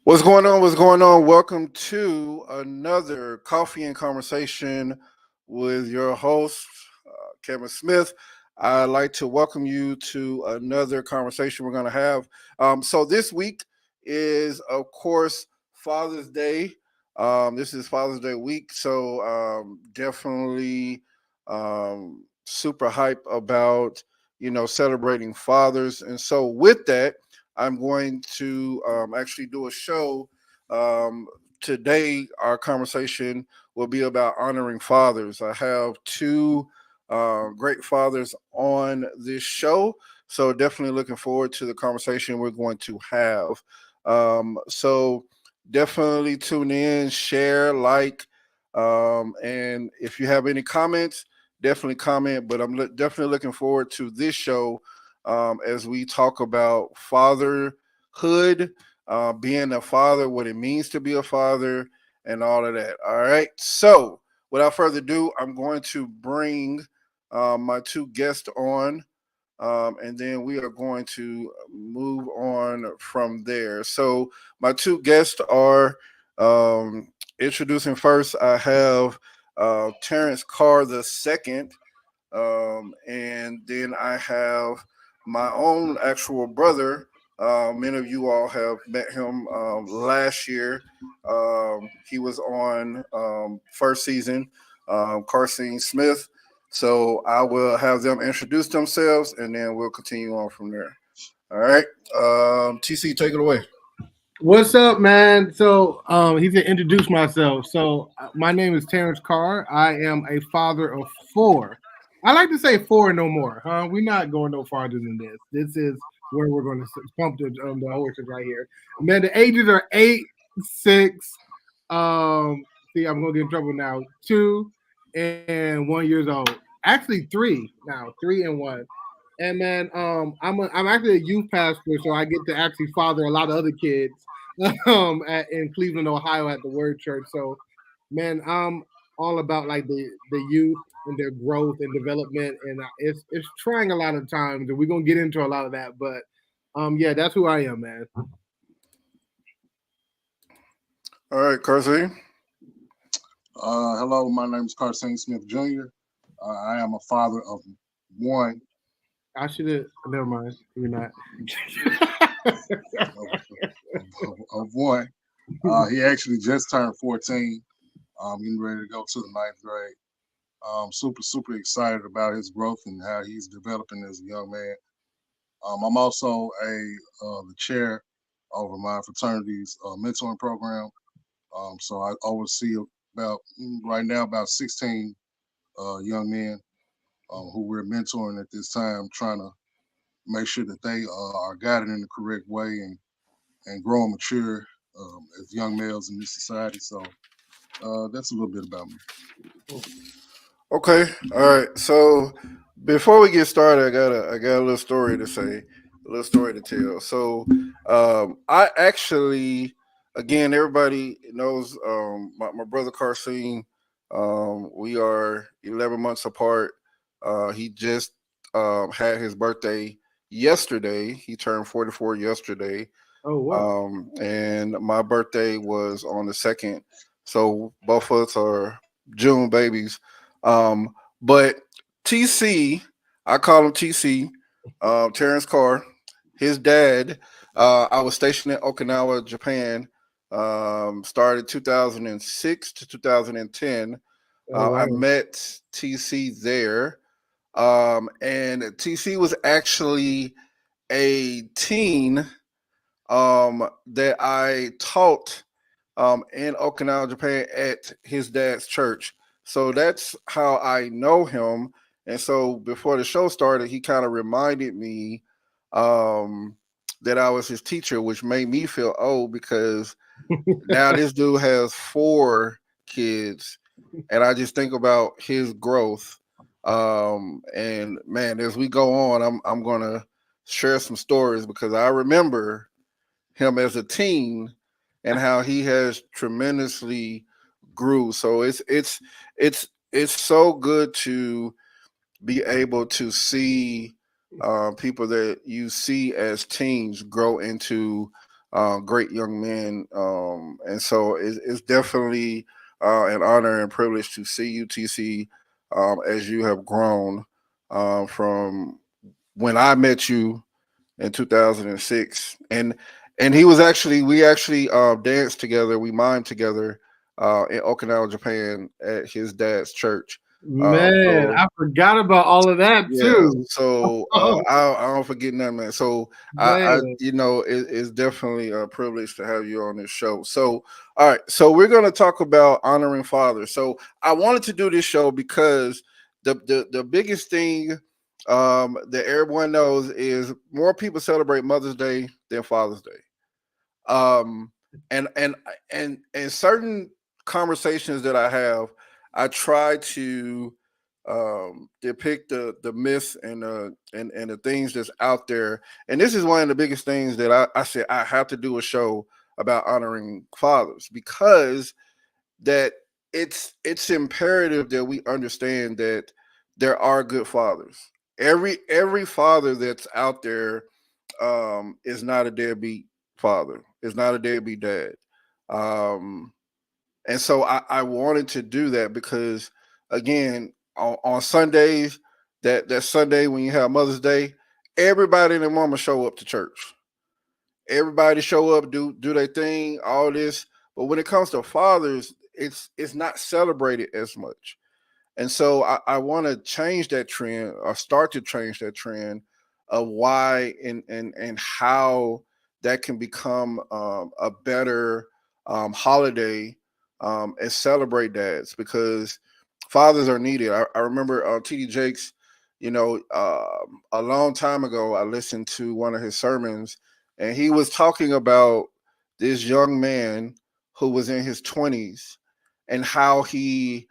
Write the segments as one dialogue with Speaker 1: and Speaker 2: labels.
Speaker 1: What's going on? What's going on? Welcome to another Coffee and Conversation with your host, Kevin Smith. I'd like to welcome you to another conversation we're going to have. So, this week is, of course, Father's Day. This is Father's Day week. So, definitely super hype about, celebrating fathers. And so, with that, I'm going to actually do a show. Um, Today, our conversation will be about honoring fathers. I have two great fathers on this show. So, definitely looking forward to the conversation we're going to have. So, definitely tune in, share, like, and if you have any comments, definitely comment. But I'm definitely looking forward to this show as we talk about fatherhood, being a father, what it means to be a father, and all of that. All right. So, without further ado, I'm going to bring my two guests on, and then we are going to move on from there. So, my two guests are introducing first, I have Terrence Carr the second, and then I have my own actual brother. Many of you all have met him last year. He was on first season, Carson Smith. So I will have them introduce themselves, and then we'll continue on from there. All right, TC, take it away.
Speaker 2: What's up, man? He said introduce myself. My name is Terrence Carr. I am a father of four. I like to say four and no more. Huh? We're not going no farther than this. This is where we're going to pump the horses right here. Man, the ages are 8, 6. See, I'm going to get in trouble now. 2 and 1 years old. Actually, three now. 3 and 1. And man, I'm actually a youth pastor, so I get to actually father a lot of other kids in Cleveland, Ohio, at the Word Church. So, man, I'm all about like the youth and their growth and development, and it's trying a lot of times, and we're gonna get into a lot of that. But yeah, that's who I am, man.
Speaker 1: All right, Carson.
Speaker 3: Hello, my name is Carson Smith Jr. I am a father of one,
Speaker 2: I should have never mind. You're not.
Speaker 3: of one. He actually just turned 14. Getting ready to go to the ninth grade. Super excited about his growth and how he's developing as a young man. I'm also the chair over my fraternity's mentoring program. So I oversee about right now about 16 young men who we're mentoring at this time, trying to make sure that they are guided in the correct way and grow and mature as young males in this society. So that's a little bit about me.
Speaker 1: Okay, all right. So before we get started, I got a little story to say, a little story to tell. So I actually, again, everybody knows my brother Carson. We are 11 months apart. He just had his birthday yesterday. He turned 44 yesterday,
Speaker 2: Oh wow.
Speaker 1: and my birthday was on the second. So both of us are June babies. But TC, I call him TC, Terrence Carr. His dad, I was stationed in Okinawa, Japan. Started 2006 to 2010.
Speaker 2: Oh
Speaker 1: I
Speaker 2: wow.
Speaker 1: met TC there, and TC was actually a teen that I taught in Okinawa, Japan, at his dad's church. So that's how I know him. And so before the show started, he kind of reminded me um, that I was his teacher, which made me feel old because now this dude has four kids, and I just think about his growth. And man, as we go on, I'm gonna share some stories because I remember him as a teen and how he has tremendously grew. So it's so good to be able to see people that you see as teens grow into great young men. And so it's definitely an honor and privilege to see you, TC, as you have grown from when I met you in 2006, and we actually danced together, we mimed together in Okinawa, Japan, at his dad's church.
Speaker 2: Man,
Speaker 1: So
Speaker 2: I forgot about all of that
Speaker 1: yeah,
Speaker 2: too.
Speaker 1: so
Speaker 2: Oh,
Speaker 1: I don't forget that, man. So I
Speaker 2: man.
Speaker 1: it's definitely a privilege to have you on this show. So all right, so we're gonna talk about honoring fathers. So I wanted to do this show because the biggest thing that everyone knows is more people celebrate Mother's Day than Father's Day. Um, and certain conversations that I have, I try to depict the myths and the things that's out there. And this is one of the biggest things that I said I have to do a show about honoring fathers, because that it's imperative that we understand that there are good fathers. Every father that's out there is not a deadbeat father. Is not a deadbeat dad. Um, and so I wanted to do that because, again, on Sundays, that Sunday when you have Mother's Day, everybody and their mama show up to church. Everybody show up, do their thing, all this. But when it comes to fathers, it's not celebrated as much. And so I want to change that trend, or start to change that trend of why and how that can become a better holiday and celebrate dads, because fathers are needed. I remember TD Jakes, a long time ago, I listened to one of his sermons, and he was talking about this young man who was in his 20s and how he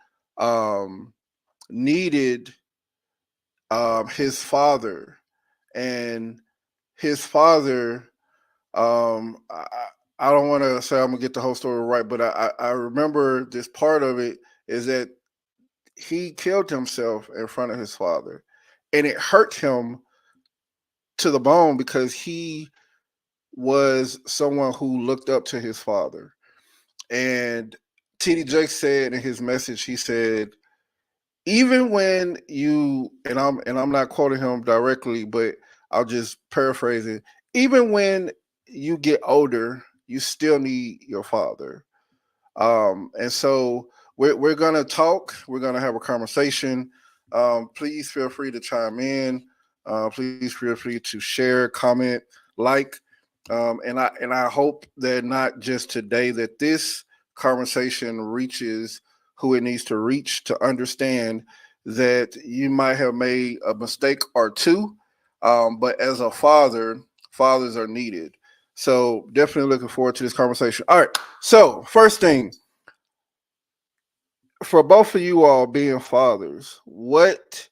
Speaker 1: needed his father, and his father. Um, I, I don't want to say I'm gonna get the whole story right, but I remember this part of it is that he killed himself in front of his father, and it hurt him to the bone because he was someone who looked up to his father. And TD Jake said in his message, he said, even when you, and I'm not quoting him directly, but I'll just paraphrase it. Even when you get older, you still need your father. And so we're gonna talk. We're gonna have a conversation. Please feel free to chime in. Please feel free to share, comment, like, and I hope that not just today, that this conversation reaches who it needs to reach, to understand that you might have made a mistake or two, but as a father, fathers are needed. So definitely looking forward to this conversation. All right. So first thing, for both of you all being fathers, what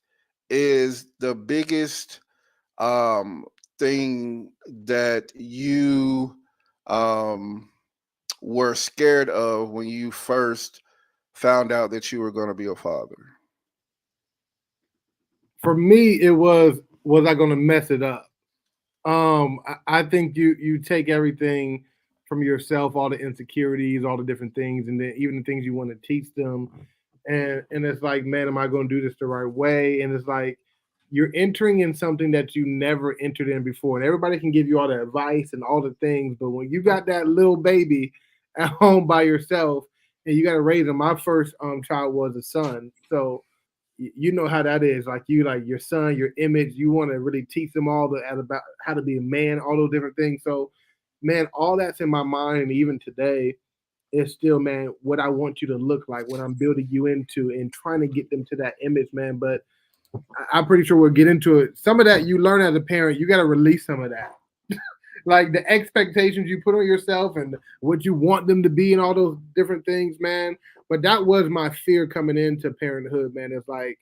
Speaker 1: is the biggest um, thing that you um, were scared of when you first found out that you were going to be a father?
Speaker 2: For me, it was I gonna mess it up? I think you take everything from yourself, all the insecurities, all the different things, and then even the things you want to teach them, and it's like, man, am I going to do this the right way? And it's like you're entering in something that you never entered in before, and everybody can give you all the advice and all the things, but when you got that little baby at home by yourself and you got to raise him, my first child was a son, so you know how that is. Like you, like your son, your image. You want to really teach them all about how to be a man, all those different things. So, man, all that's in my mind, and even today, is still, man, what I want you to look like, what I'm building you into, and trying to get them to that image, man. But I'm pretty sure we'll get into it. Some of that you learn as a parent. You got to release some of that. Like the expectations you put on yourself and what you want them to be and all those different things, man. But that was my fear coming into parenthood, man. It's like,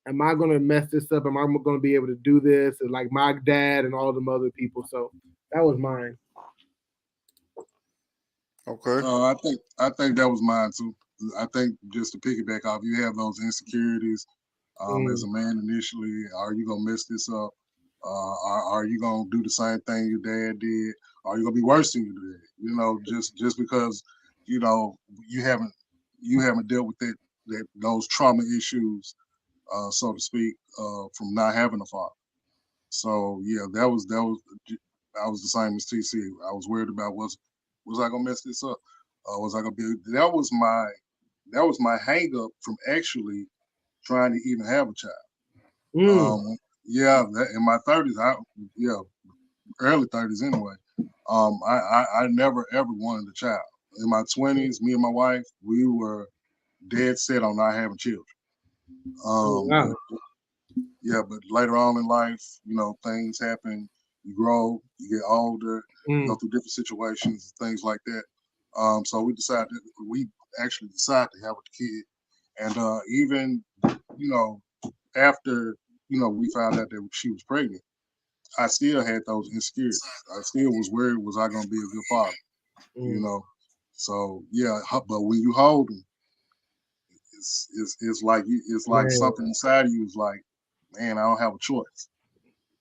Speaker 2: am I gonna mess this up? Am I gonna be able to do this? And like my dad and all them other people. So that was mine.
Speaker 1: Okay.
Speaker 3: I think that was mine too. I think just to piggyback off, you have those insecurities as
Speaker 2: Mm,
Speaker 3: a man initially. Are you gonna mess this up? Are you gonna do the same thing your dad did? Are you gonna be worse than your dad? You know, just because you know you haven't dealt with those trauma issues, so to speak, from not having a father. So yeah, I was the same as TC. I was worried about was I gonna mess this up? Was I gonna be? That was my hang up from actually trying to even have a child. Yeah, in my 30s, early 30s anyway. I never ever wanted a child. In my 20s, me and my wife, we were dead set on not having children.
Speaker 2: Wow.
Speaker 3: But later on in life, you know, things happen. You grow, you get older, you go through different situations, things like that. So we actually decided to have a kid, and even you know after we found out that she was pregnant, I still had those insecurities. I still was worried, was I going to be a good father? You know, so yeah. But when you hold them, it's like something inside of you is like, man, I don't have a choice.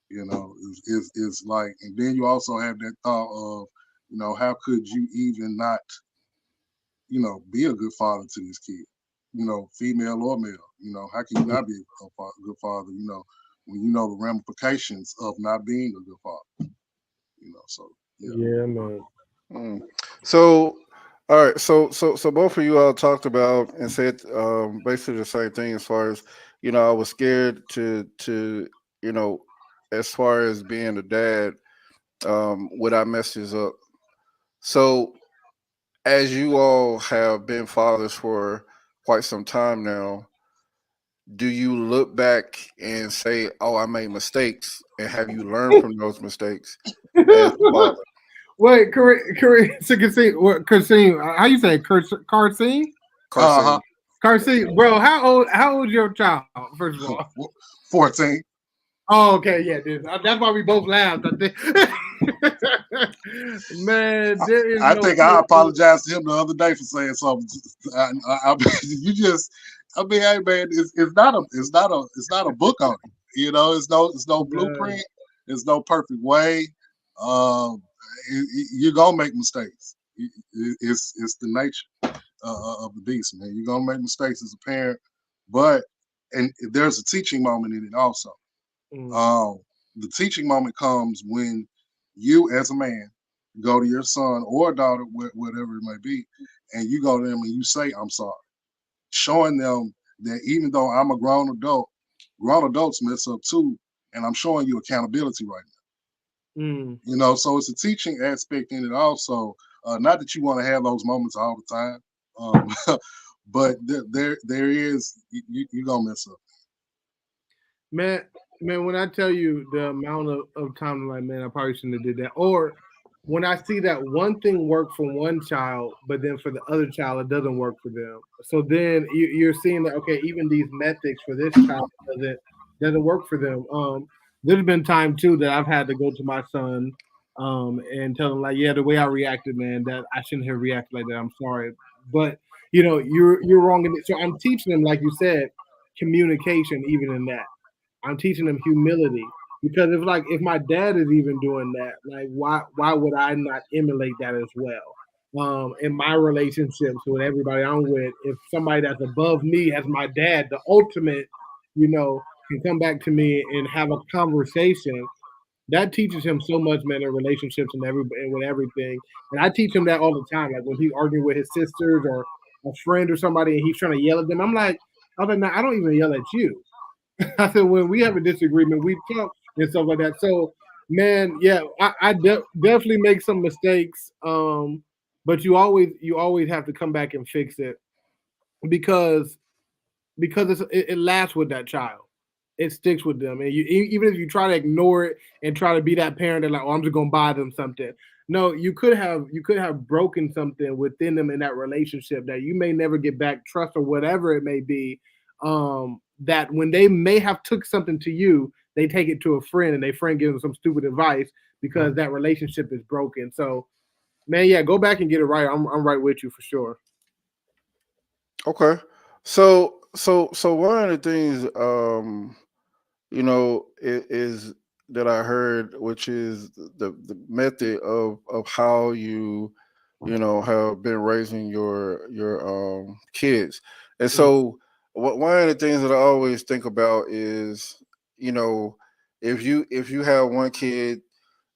Speaker 3: You know, it's like, and then you also have that thought of, you know, how could you even not, you know, be a good father to this kid? You know, female or male. You know, how can you not be a good father? You know, when you know the ramifications of not being a good father. You know, so yeah.
Speaker 2: Yeah, man.
Speaker 1: So, all right. So both of you all talked about and said basically the same thing as far as I was scared to you know as far as being a dad, would I mess this up? So, as you all have been fathers for quite some time now, do you look back and say, "Oh, I made mistakes," and have you learned from those mistakes as a father?
Speaker 2: Wait, Kareem, how you say it? Kareem?
Speaker 3: Uh-huh.
Speaker 2: Kareem, bro, how old is your child, first of all?
Speaker 3: 14.
Speaker 2: Oh, okay, yeah, dude. That's why we both laughed. I think. Man, there is
Speaker 3: I
Speaker 2: no
Speaker 3: think I apologized to him the other day for saying something. You just, I mean, hey man, it's not a book on it. You know, it's no blueprint. There's no perfect way. You're gonna make mistakes. It's the nature of the beast, man. You're gonna make mistakes as a parent, but and there's a teaching moment in it also. The teaching moment comes when you, as a man, go to your son or daughter, whatever it may be, and you go to them and you say, "I'm sorry," showing them that even though I'm a grown adult, grown adults mess up too, and I'm showing you accountability right now. You know, so it's a teaching aspect in it also. Not that you want to have those moments all the time, but there is you're gonna mess up.
Speaker 2: Man, when I tell you the amount of time, I'm like, man, I probably shouldn't have did that. Or when I see that one thing work for one child, but then for the other child, it doesn't work for them. So then you're seeing that, okay, even these methods for this child doesn't work for them. There's been time too that I've had to go to my son and tell him like, yeah, the way I reacted, man, that I shouldn't have reacted like that. I'm sorry, but you're wrong in it. So I'm teaching him, like you said, communication, even in that. I'm teaching them humility because if my dad is even doing that, like why would I not emulate that as well? In my relationships with everybody I'm with, if somebody that's above me as my dad, the ultimate, can come back to me and have a conversation, that teaches him so much, man, in relationships and with everything. And I teach him that all the time. Like when he's arguing with his sisters or a friend or somebody and he's trying to yell at them, I was like, man, I don't even yell at you. I said, when we have a disagreement, we talk and stuff like that. So, man, yeah, I definitely make some mistakes, but you always have to come back and fix it because it lasts with that child. It sticks with them, and even if you try to ignore it and try to be that parent that like, oh, I'm just gonna buy them something. No, you could have broken something within them in that relationship that you may never get back trust or whatever it may be. That when they may have took something to you, they take it to a friend and their friend gives them some stupid advice because that relationship is broken. So, man, yeah, go back and get it right. I'm right with you for sure.
Speaker 1: Okay. So one of the things is that I heard, which is the method of how you know have been raising your kids. And so one of the things that I always think about is, you know, if you have one kid,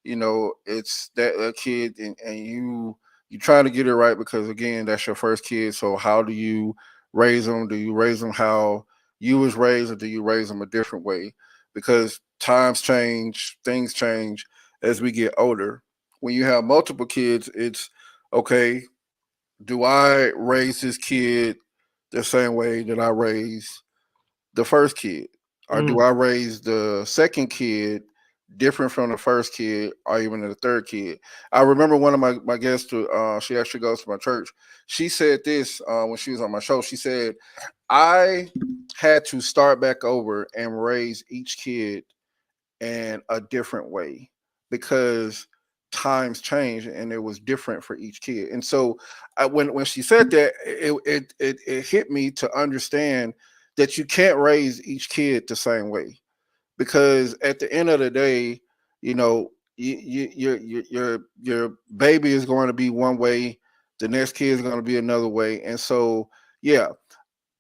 Speaker 1: you know, it's that a kid, and you trying to get it right because again that's your first kid. So how do you raise them? Do you raise them how you was raised, or do you raise them a different way? Because times change, things change as we get older. When you have multiple kids, it's okay, do I raise this kid the same way that I raised the first kid? Or do I raise the second kid different from the first kid or even the third kid? I remember one of my guests, she actually goes to my church. She said this when she was on my show. She said, I had to start back over and raise each kid in a different way because times change and it was different for each kid. And so when she said that, it hit me to understand that you can't raise each kid the same way, because at the end of the day, you know, your baby is going to be one way, the next kid is going to be another way. And so yeah,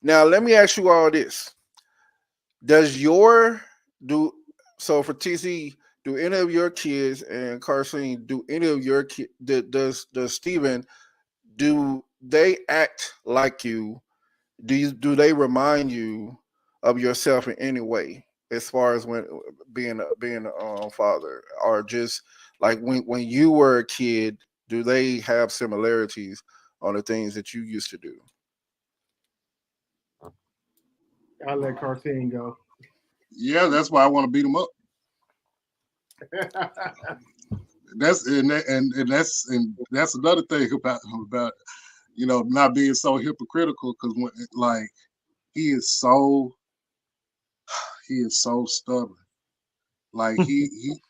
Speaker 1: now let me ask you all this: does your do so for TC? Do any of your kids, and Carson, do any of your kids? Does Steven, do they act like you? Do they remind you of yourself in any way, as far as when being a father, or just like when you were a kid? Do they have similarities on the things that you used to do?
Speaker 2: I'll let Carson go.
Speaker 3: Yeah, that's why I want to beat them up. And that's another thing about not being so hypocritical, because when like he is so stubborn. Like he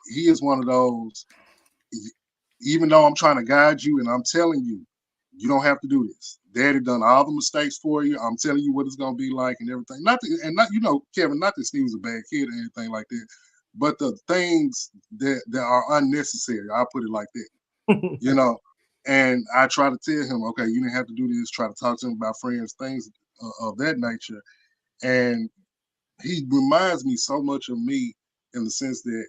Speaker 3: is one of those. Even though I'm trying to guide you and I'm telling you, you don't have to do this. Daddy done all the mistakes for you. I'm telling you what it's gonna be like and everything. Not Kevin. Not that Steve was a bad kid or anything like that, but the things that are unnecessary. I'll put it like that. And I try to tell him, okay, you didn't have to do this. Try to talk to him about friends, things of that nature. And he reminds me so much of me in the sense that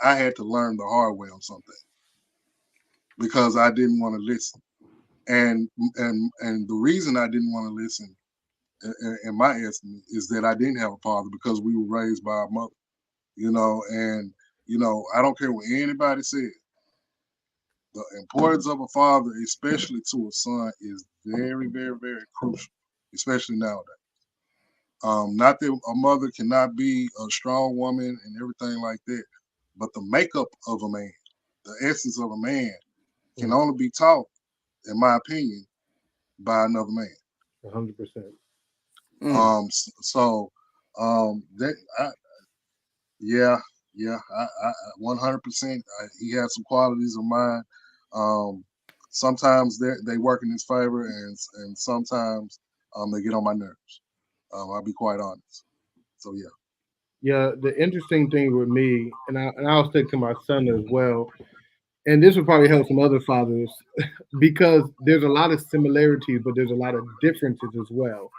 Speaker 3: I had to learn the hard way on something because I didn't want to listen. And the reason I didn't want to listen, in my estimate, is that I didn't have a father because we were raised by our mother. And I don't care what anybody said. The importance of a father, especially to a son, is very, very, very crucial, especially nowadays. Not that a mother cannot be a strong woman and everything like that, but the makeup of a man, the essence of a man, can only be taught, in my opinion, by another man.
Speaker 2: 100%.
Speaker 3: That yeah, 100%. He has some qualities of mine. Sometimes they work in his favor, and sometimes they get on my nerves. I'll be quite honest. So yeah.
Speaker 2: Yeah, the interesting thing with me, and I'll stick to my son as well, and this will probably help some other fathers because there's a lot of similarities, but there's a lot of differences as well.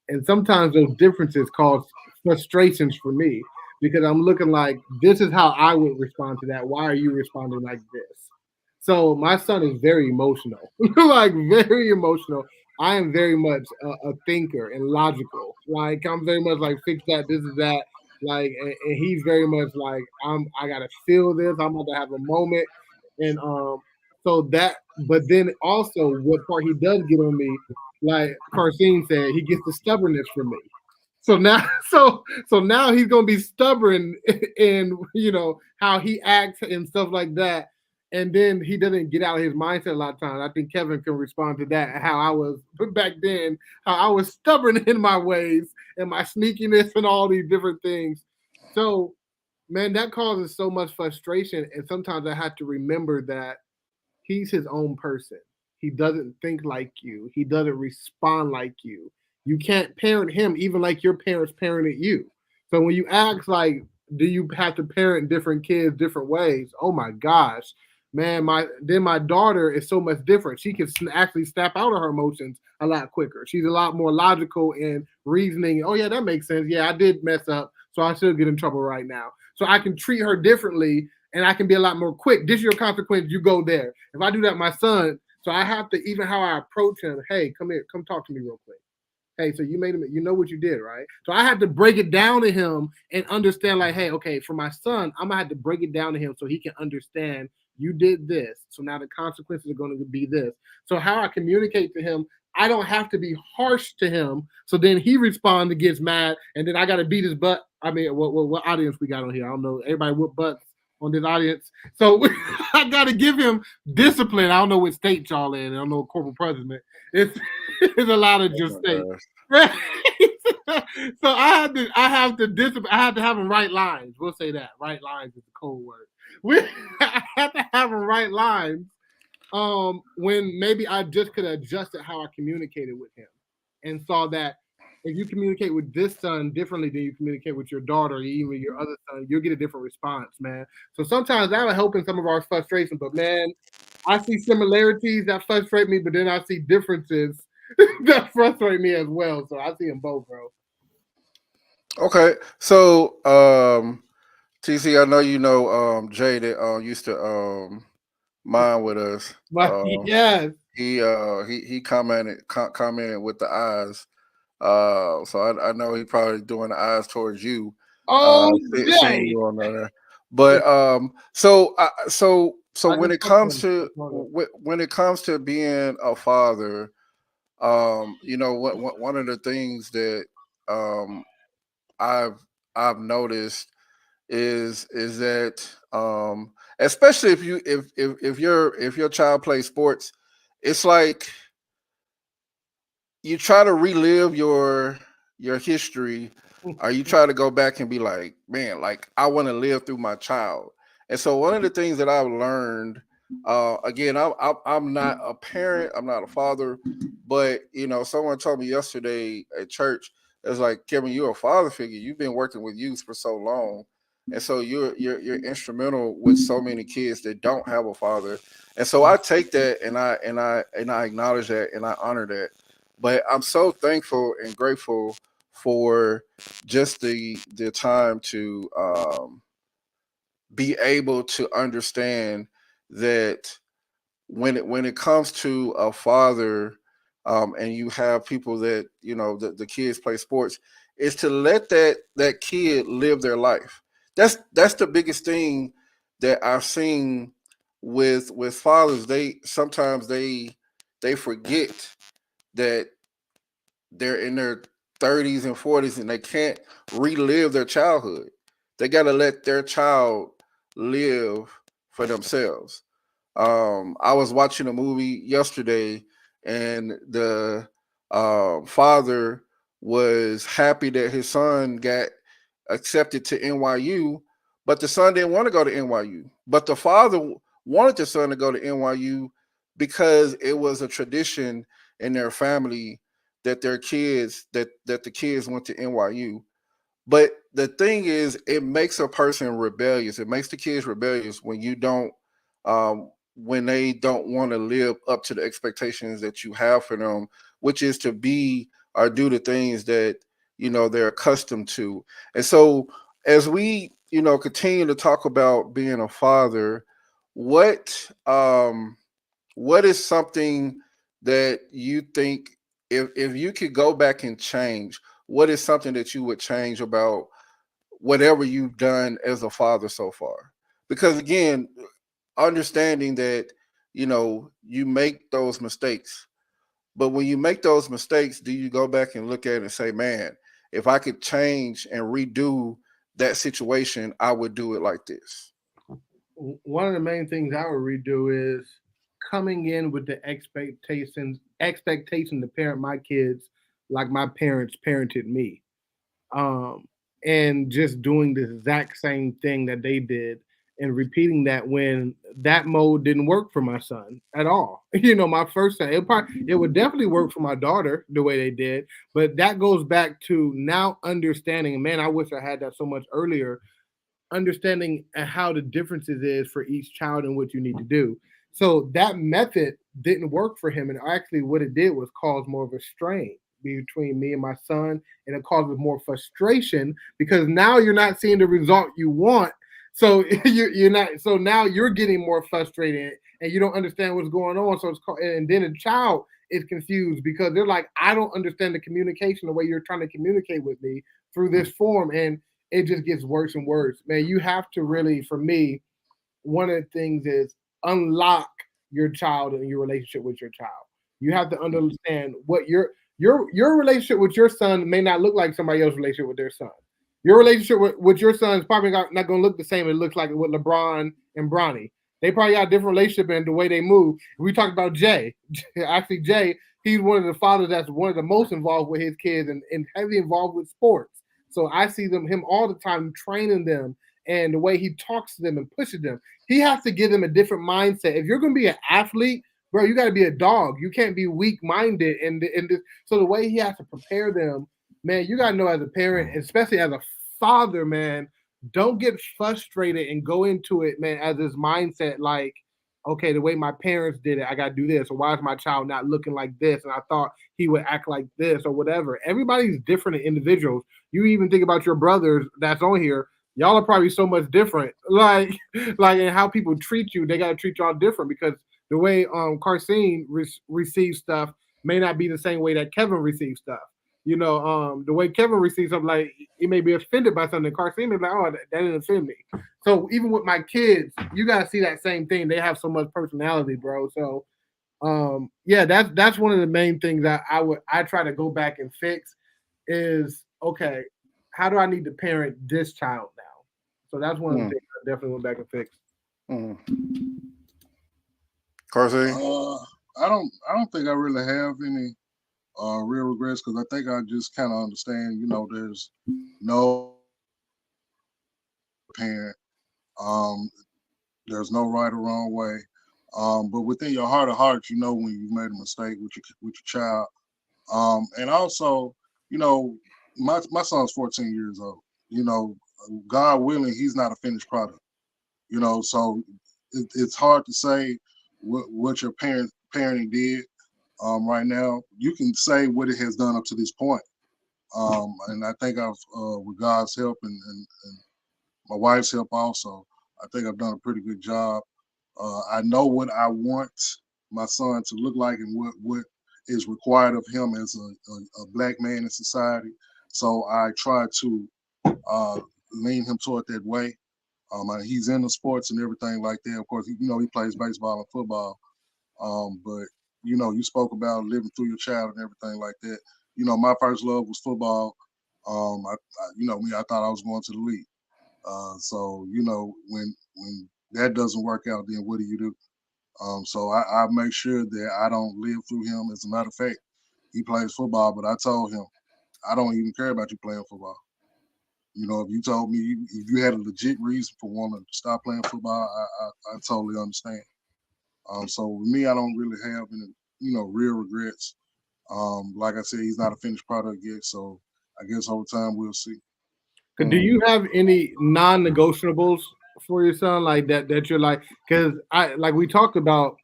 Speaker 2: And sometimes those differences cause frustrations for me because I'm looking like this is how I would respond to that. Why are you responding like this? So my son is very emotional, like very emotional. I am very much a thinker and logical. Like I'm very much like fix that, this is that. Like and he's very much like I gotta feel this. I'm about to have a moment, and so that. But then also, what part he does get on me, like Carcine said, he gets the stubbornness from me. So now, so now he's gonna be stubborn in how he acts and stuff like that, and then he doesn't get out of his mindset a lot of times. I think Kevin can respond to that. How I was back then, how I was stubborn in my ways and my sneakiness and all these different things. So, man, that causes so much frustration, and sometimes I have to remember that he's his own person. He doesn't think like you. He doesn't respond like you. You can't parent him even like your parents parented you. So when you ask like do you have to parent different kids different ways? Oh my gosh, man! My daughter is so much different. She can actually snap out of her emotions a lot quicker. She's a lot more logical in reasoning. Oh yeah, that makes sense. Yeah, I did mess up, so I should get in trouble right now. So I can treat her differently, and I can be a lot more quick. This is your consequence. You go there. If I do that, my son. So I have to, even how I approach him. Hey, come here, come talk to me real quick. Hey, so you made him, you know what you did, right? So I had to break it down to him and understand, like, hey, okay, for my son, I'm gonna have to break it down to him so he can understand you did this. So now the consequences are going to be this. So how I communicate to him, I don't have to be harsh to him. So then he responds and gets mad, and then I got to beat his butt. I mean, what audience we got on here? I don't know. Everybody whoop butts on this audience. So I got to give him discipline. I don't know what state y'all in. I don't know corporal president. It's a lot of just states. So I have to have them right lines. We'll say that. Right lines is a cold word. I have to have them right lines. When maybe I just could have adjusted how I communicated with him and saw that if you communicate with this son differently than you communicate with your daughter or even your other son, you'll get a different response, man. So sometimes that will help in some of our frustration, but man, I see similarities that frustrate me, but then I see differences that frustrate me as well. So I see them both, bro.
Speaker 1: Okay, so TC, I know you know Jay that used to mine with us.
Speaker 2: But yes,
Speaker 1: He commented with the eyes. So I know he probably doing the eyes towards you. Seeing
Speaker 2: Jay.
Speaker 1: you on there. But so
Speaker 2: I
Speaker 1: when
Speaker 2: just
Speaker 1: it
Speaker 2: fucked
Speaker 1: comes
Speaker 2: him.
Speaker 1: to when it comes to being a father, you know, one of the things that um I've noticed is that especially if your child plays sports, it's like you try to relive your history, or you try to go back and be like, man, like I want to live through my child. And so one of the things that I've learned, again, I'm not a parent, I'm not a father, but you know, someone told me yesterday at church, it's like, Kevin, you're a father figure. You've been working with youth for so long, and so you're instrumental with so many kids that don't have a father. And so I take that and I acknowledge that and I honor that. But I'm so thankful and grateful for just the time to be able to understand that when it comes to a father, and you have people that you know the kids play sports, is to let that kid live their life. That's the biggest thing that I've seen with fathers. They sometimes they forget that they're in their 30s and 40s and they can't relive their childhood. They got to let their child live for themselves. I was watching a movie yesterday, and the father was happy that his son got accepted to NYU, but the son didn't want to go to NYU. But the father wanted the son to go to NYU because it was a tradition in their family that the kids went to NYU. But the thing is, it makes a person rebellious. It makes the kids rebellious when you don't, when they don't want to live up to the expectations that you have for them, which is to be or do the things that you know they're accustomed to. And so, as we continue to talk about being a father, what what is something that you think, if you could go back and change, what is something that you would change about whatever you've done as a father so far? Because again, understanding that you make those mistakes, but when you make those mistakes, do you go back and look at it and say, man, if I could change and redo that situation, I would do it like this?
Speaker 2: One of the main things I would redo is coming in with the expectation to parent my kids like my parents parented me. um, and just doing the exact same thing that they did and repeating that when that mode didn't work for my son at all. My first son, it would definitely work for my daughter the way they did, but that goes back to now understanding. Man, I wish I had that so much earlier. understanding how the differences is for each child and what you need to do. So that method didn't work for him, and actually, what it did was cause more of a strain between me and my son, and it causes more frustration because now you're not seeing the result you want. So you're not. So now you're getting more frustrated, and you don't understand what's going on. So it's called, and then the child is confused because they're like, I don't understand the communication the way you're trying to communicate with me through this form, and it just gets worse and worse. Man, you have to really, for me, one of the things is unlock your child and your relationship with your child. You have to understand what your relationship with your son may not look like somebody else's relationship with their son. Your relationship with your son is probably not going to look the same. It looks like with LeBron and Bronny. They probably got a different relationship in the way they move. We talked about Jay. Actually, Jay, he's one of the fathers that's one of the most involved with his kids and heavily involved with sports. So I see him all the time training them and the way he talks to them and pushes them. He has to give them a different mindset. If you're going to be an athlete, bro, you got to be a dog. You can't be weak-minded. So the way he has to prepare them, man, you got to know as a parent, especially as a father, man, don't get frustrated and go into it, man, as this mindset like, okay, the way my parents did it, I got to do this. Or why is my child not looking like this? And I thought he would act like this or whatever. Everybody's different individuals. You even think about your brothers that's on here. Y'all are probably so much different. Like in how people treat you, they got to treat y'all different because the way Karseen receives stuff may not be the same way that Kevin receives stuff. You know, the way Kevin receives something, like he may be offended by something. Karseen may be like, oh, that didn't offend me. So even with my kids, you gotta see that same thing. They have so much personality, bro. So yeah, that's one of the main things that I try to go back and fix is okay, how do I need to parent this child now? So that's one of the things I definitely went back and fixed.
Speaker 1: Karseen?
Speaker 3: I don't think I really have any real regrets because I think I just kind of understand, you know, there's no parent, there's no right or wrong way, but within your heart of hearts, you know when you made a mistake with your child, and also, you know, my son's 14 years old. You know, God willing, he's not a finished product. You know, so it's hard to say what your parenting did. Right now, you can say what it has done up to this point. And I think I've, with God's help and my wife's help also, I think I've done a pretty good job. I know what I want my son to look like and what is required of him as a black man in society. So I try to lean him toward that way. He's into sports and everything like that. Of course, you know, he plays baseball and football. But you know, you spoke about living through your child and everything like that. You know, my first love was football. You know, me, I thought I was going to the league. So you know, when that doesn't work out, then what do you do? So I make sure that I don't live through him. As a matter of fact, he plays football, but I told him, I don't even care about you playing football. You know, if you told me if you had a legit reason for wanting to stop playing football, I totally understand. So with me, I don't really have any, you know, real regrets. Like I said, he's not a finished product yet, so I guess over time we'll see.
Speaker 2: Do you have any non-negotiables for your son like that you're like? Because I like we talked about,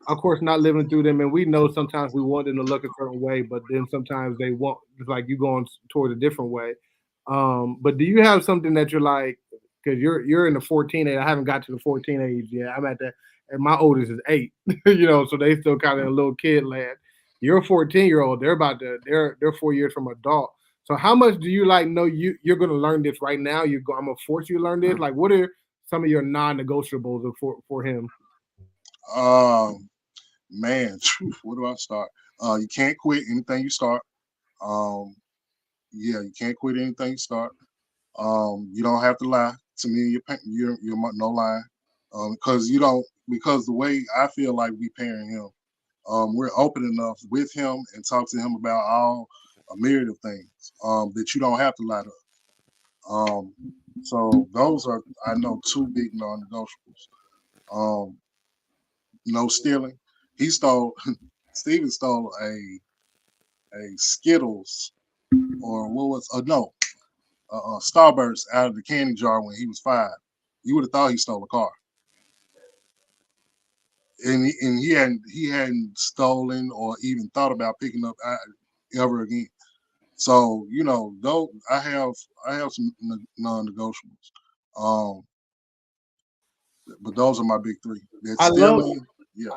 Speaker 2: of course, not living through them, and we know sometimes we want them to look a certain way, but then sometimes they want, it's like you going towards a different way. But do you have something that you're like? Because you're in the 14 age. I haven't got to the 14 age yet. I'm at that, and my oldest is 8. You know, so they still kind of a little kid land. You're a 14-year-old. They're 4 years from adult. So how much do you like know you're going to learn this right now? I'm gonna force you to learn this. Like, what are some of your non-negotiables for him?
Speaker 3: Um, Man, where do I start? You can't quit anything you start. Um, yeah, you can't quit anything you start. You don't have to lie to me and you're no lying. Because you don't, because the way I feel like we parent him, we're open enough with him and talk to him about all a myriad of things that you don't have to lie to. So those are, I know, two big non-negotiables. No stealing. He stole, Steven stole a Skittles, or what was, no, Starburst out of the candy jar when he was 5. You would have thought he stole a car. And he hadn't stolen or even thought about picking up ever again. So though I have some non-negotiables, but those are my big 3.
Speaker 2: I love,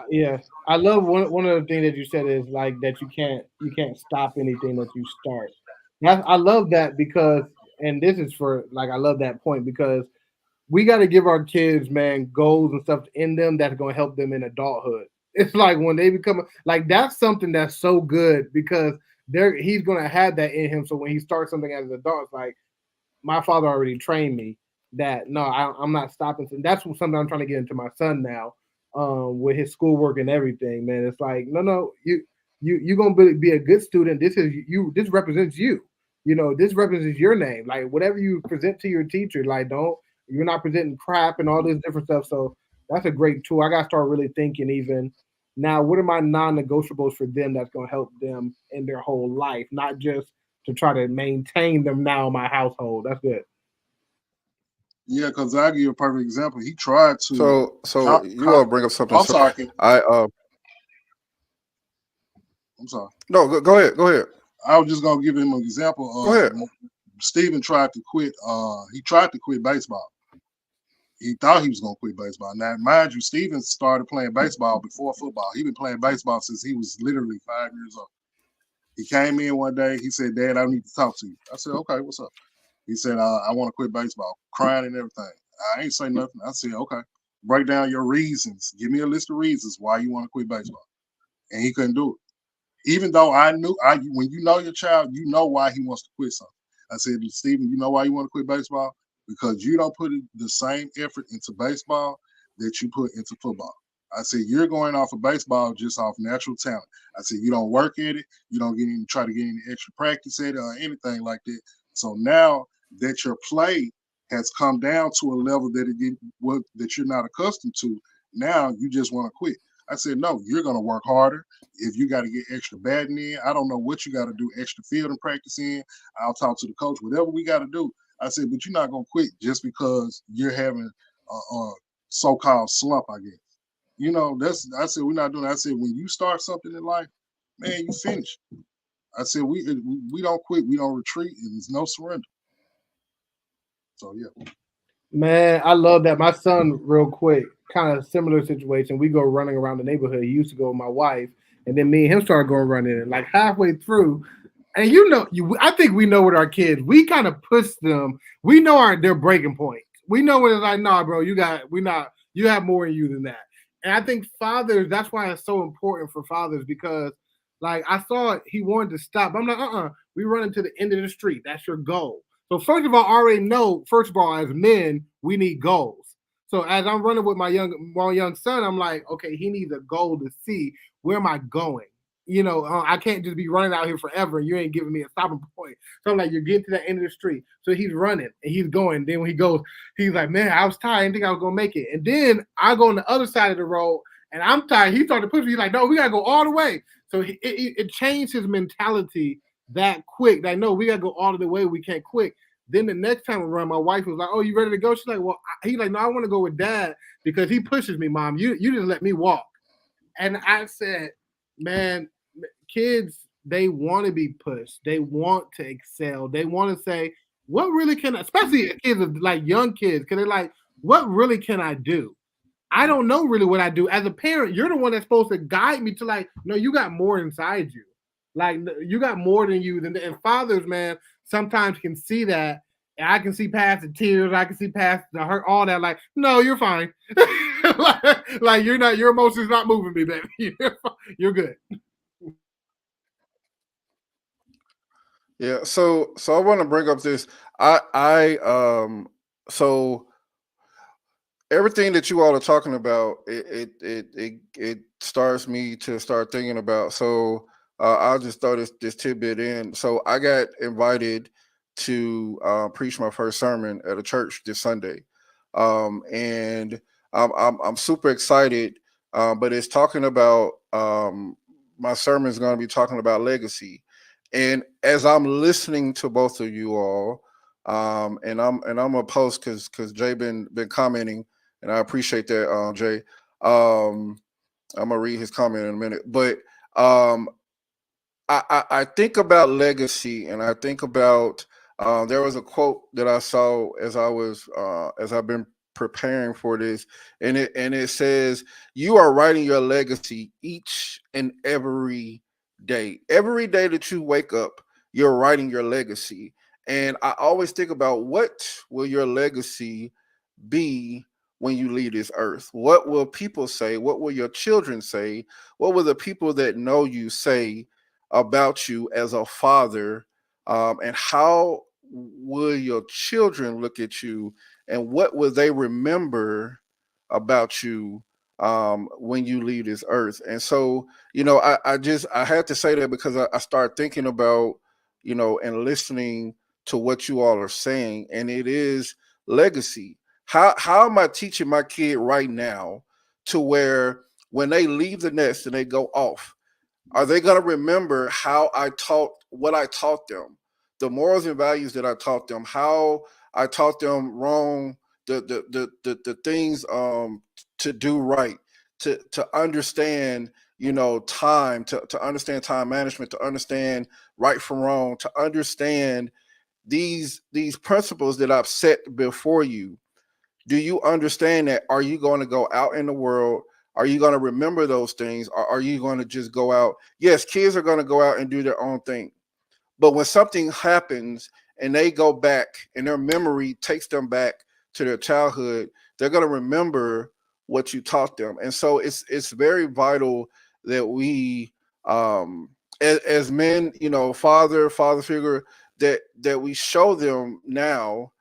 Speaker 3: yeah.
Speaker 2: I love one of the things that you said is like that you can't stop anything that you start. I love that because, and this is for like I love that point because we got to give our kids, man, goals and stuff in them that's going to help them in adulthood. It's like when they become like that's something that's so good because he's going to have that in him. So when he starts something as an adult, it's like my father already trained me that no, I'm not stopping. And that's something I'm trying to get into my son now with his schoolwork and everything, man. It's like no, you're gonna be a good student. This is you. This represents you. This represents your name. Like whatever you present to your teacher, like you're not presenting crap and all this different stuff. So that's a great tool. I got to start really thinking even now, what are my non-negotiables for them that's going to help them in their whole life, not just to try to maintain them now in my household. That's good.
Speaker 3: Yeah, because I'll give you a perfect example. He tried to.
Speaker 1: So you all bring up something.
Speaker 3: I'm sorry.
Speaker 1: I'm
Speaker 3: sorry.
Speaker 1: No, go ahead. Go ahead.
Speaker 3: I was just gonna give him an example.
Speaker 1: Go ahead.
Speaker 3: Steven tried to quit. He tried to quit baseball. He thought he was gonna quit baseball. Now, mind you, Steven started playing baseball before football. He's been playing baseball since he was literally 5 years old. He came in one day. He said, "Dad, I need to talk to you." I said, "Okay, what's up?" He said, "I want to quit baseball," crying and everything. I ain't say nothing. I said, "Okay, break down your reasons. Give me a list of reasons why you want to quit baseball." And he couldn't do it. Even though I knew, when you know your child, you know why he wants to quit something. I said, "Steven, you know why you want to quit baseball? Because you don't put the same effort into baseball that you put into football." I said, "You're going off of baseball just off natural talent." I said, "You don't work at it. You don't try to get any extra practice at it or anything like that. So now that your play has come down to a level that you're not accustomed to, now you just want to quit." I said, "No, you're going to work harder. If you got to get extra batting in, I don't know what you got to do, extra fielding practice in. I'll talk to the coach, whatever we got to do." I said, "But you're not going to quit just because you're having a so-called slump, I guess." I said, "We're not doing that." I said, "When you start something in life, man, you finish." I said, we don't quit, we don't retreat, and there's no surrender. So, yeah.
Speaker 2: Man, I love that. My son, real quick, kind of similar situation. We go running around the neighborhood. He used to go with my wife, and then me and him started going running. And like halfway through, and I think we know with our kids, we kind of push them. We know their breaking point. We know when it's like, "Nah, bro, you have more in you than that." And I think fathers, that's why it's so important for fathers because, like, I saw it, he wanted to stop. I'm like, we run into the end of the street. That's your goal. So first of all, I already know, first of all, as men, we need goals. So as I'm running with my young son, I'm like, okay, he needs a goal to see where am I going. I can't just be running out here forever and you ain't giving me a stopping point. So I'm like, you're getting to the end of the street. So he's running and he's going. Then when he goes, he's like, "Man, I was tired. I didn't think I was gonna make it." And then I go on the other side of the road and I'm tired. He started to push me. He's like, "No, we gotta go all the way." So it changed his mentality that quick. Like, no, we gotta go all the way. We can't quit. Then the next time we run, my wife was like, "Oh, you ready to go?" She's like, "Well," he's like, "No, I want to go with Dad because he pushes me, Mom. You just let me walk." And I said, man, kids, they want to be pushed. They want to excel. They want to say, what really can I, especially kids like young kids, because they're like, what really can I do? I don't know really what I do. As a parent, you're the one that's supposed to guide me to like, no, you got more inside you. Like you got more than you. And fathers, man, sometimes can see that. And I can see past the tears. I can see past the hurt, all that. Like, no, you're fine. like you're not, your emotions not moving me, baby. You're good.
Speaker 1: Yeah. So I want to bring up this. So everything that you all are talking about, it starts me to start thinking about. So I'll just throw this tidbit in. So I got invited to preach my first sermon at a church this Sunday, and I'm super excited. But it's talking about my sermon is going to be talking about legacy, and as I'm listening to both of you all, And I'm gonna post because Jay been commenting, and I appreciate that, Jay. I'm gonna read his comment in a minute, but um, I think about legacy, and I think about there was a quote that I saw as as I've been preparing for this, and it says, "You are writing your legacy each and every day. Every day that you wake up, you're writing your legacy." And I always think about, what will your legacy be when you leave this earth? What will people say? What will your children say? What will the people that know you say about you as a father? And how will your children look at you? And what will they remember about you when you leave this earth? And so, I had to say that because I start thinking about, and listening to what you all are saying, and it is legacy. How am I teaching my kid right now to where when they leave the nest and they go off, are they going to remember what I taught them, the morals and values that I taught them, how I taught them wrong, the things to do right, to understand, time, to understand time management, to understand right from wrong, to understand these principles that I've set before you. Do you understand that? Are you going to go out in the world? Are you going to remember those things? Or are you going to just go out? Yes, kids are going to go out and do their own thing. But when something happens and they go back and their memory takes them back to their childhood, they're going to remember what you taught them. And so it's very vital that we, as men, father figure, that we show them now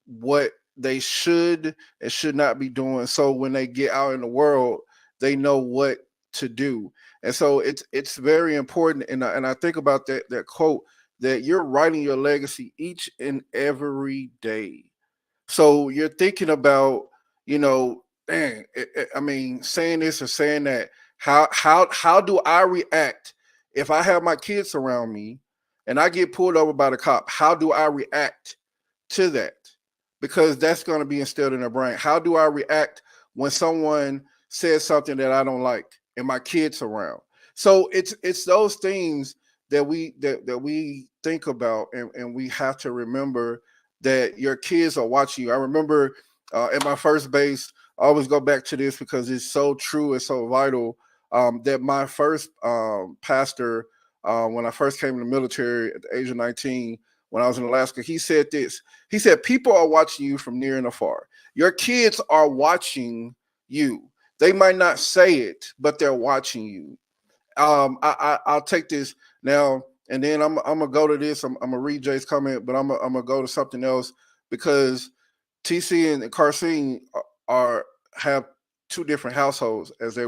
Speaker 1: what they should and should not be doing. So when they get out in the world, they know what to do. And so it's very important. And I think about that quote, that you're writing your legacy each and every day. So you're thinking about, dang, I mean, saying this or saying that. How do I react if I have my kids around me and I get pulled over by the cop? How do I react to that? Because that's going to be instilled in their brain. How do I react when someone says something that I don't like and my kids around? So it's those things that we think about, and we have to remember that your kids are watching you. I remember at my first base, I always go back to this because it's so true and so vital, that my first pastor, when I first came in the military at the age of 19, when I was in Alaska, he said this. He said, people are watching you from near and afar. Your kids are watching you. They might not say it, but they're watching you. I'll take this now, and then I'm gonna go to this. I'm gonna read Jay's comment, but I'm gonna go to something else, because TC and Karseen have two different households as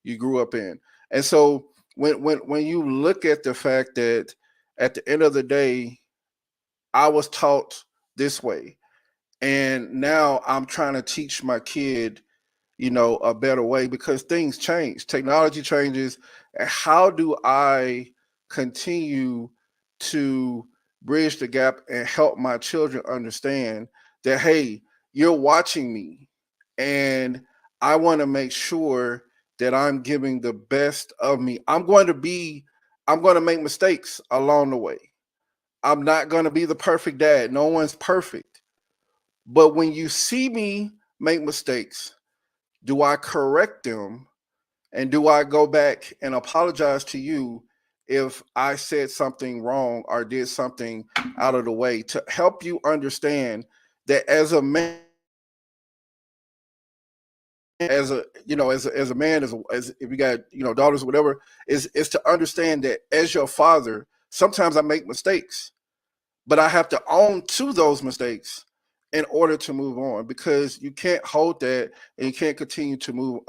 Speaker 1: you grew up in. And so when you look at the fact that at the end of the day, I was taught this way, and now I'm trying to teach my kid, a better way, because things change, technology changes. And how do I continue to bridge the gap and help my children understand that, hey, you're watching me, and I want to make sure that I'm giving the best of me. I'm going to make mistakes along the way. I'm not going to be the perfect dad. No one's perfect. But when you see me make mistakes, do I correct them? And do I go back and apologize to you if I said something wrong or did something out of the way, to help you understand that as a man, as a man, as if you got, daughters or whatever, is to understand that as your father, sometimes I make mistakes, but I have to own to those mistakes in order to move on, because you can't hold that, and you can't continue to move.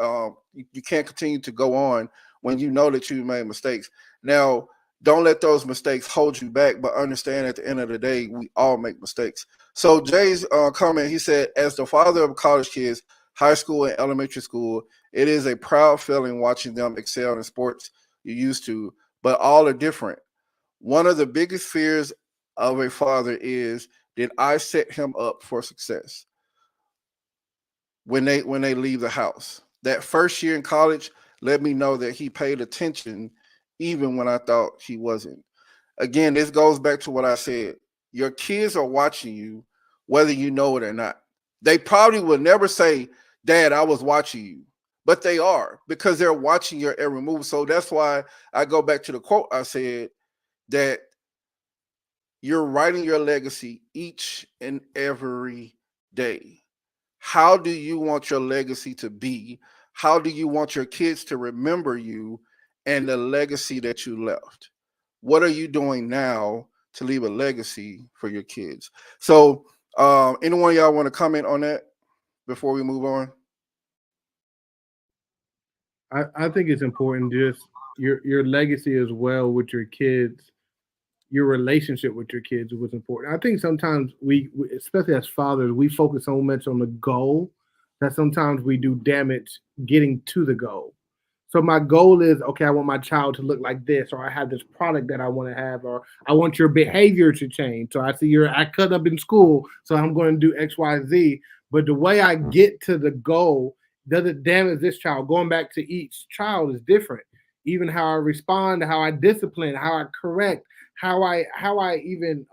Speaker 1: You can't continue to go on when you know that you made mistakes. Now, don't let those mistakes hold you back, but understand at the end of the day, we all make mistakes. So Jay's comment, he said, as the father of college kids, high school and elementary school, it is a proud feeling watching them excel in sports you used to, but all are different. One of the biggest fears of a father is, did I set him up for success when they leave the house? That first year in college let me know that he paid attention even when I thought he wasn't. Again, this goes back to what I said. Your kids are watching you whether you know it or not. They probably will never say, Dad, I was watching you. But they are, because they're watching your every move. So that's why I go back to the quote I said, that you're writing your legacy each and every day. How do you want your legacy to be? How do you want your kids to remember you and the legacy that you left? What are you doing now to leave a legacy for your kids? So, anyone y'all want to comment on that before we move on?
Speaker 2: I think it's important, just your legacy as well with your kids, your relationship with your kids was important. I think sometimes we, especially as fathers, we focus so much on the goal that sometimes we do damage getting to the goal. So my goal is, okay, I want my child to look like this, or I have this product that I want to have, or I want your behavior to change. So I see you're I cut up in school, so I'm going to do X, Y, Z. But the way I get to the goal doesn't damage this child. Going back to each child is different. Even how I respond, how I discipline, how I correct, how I even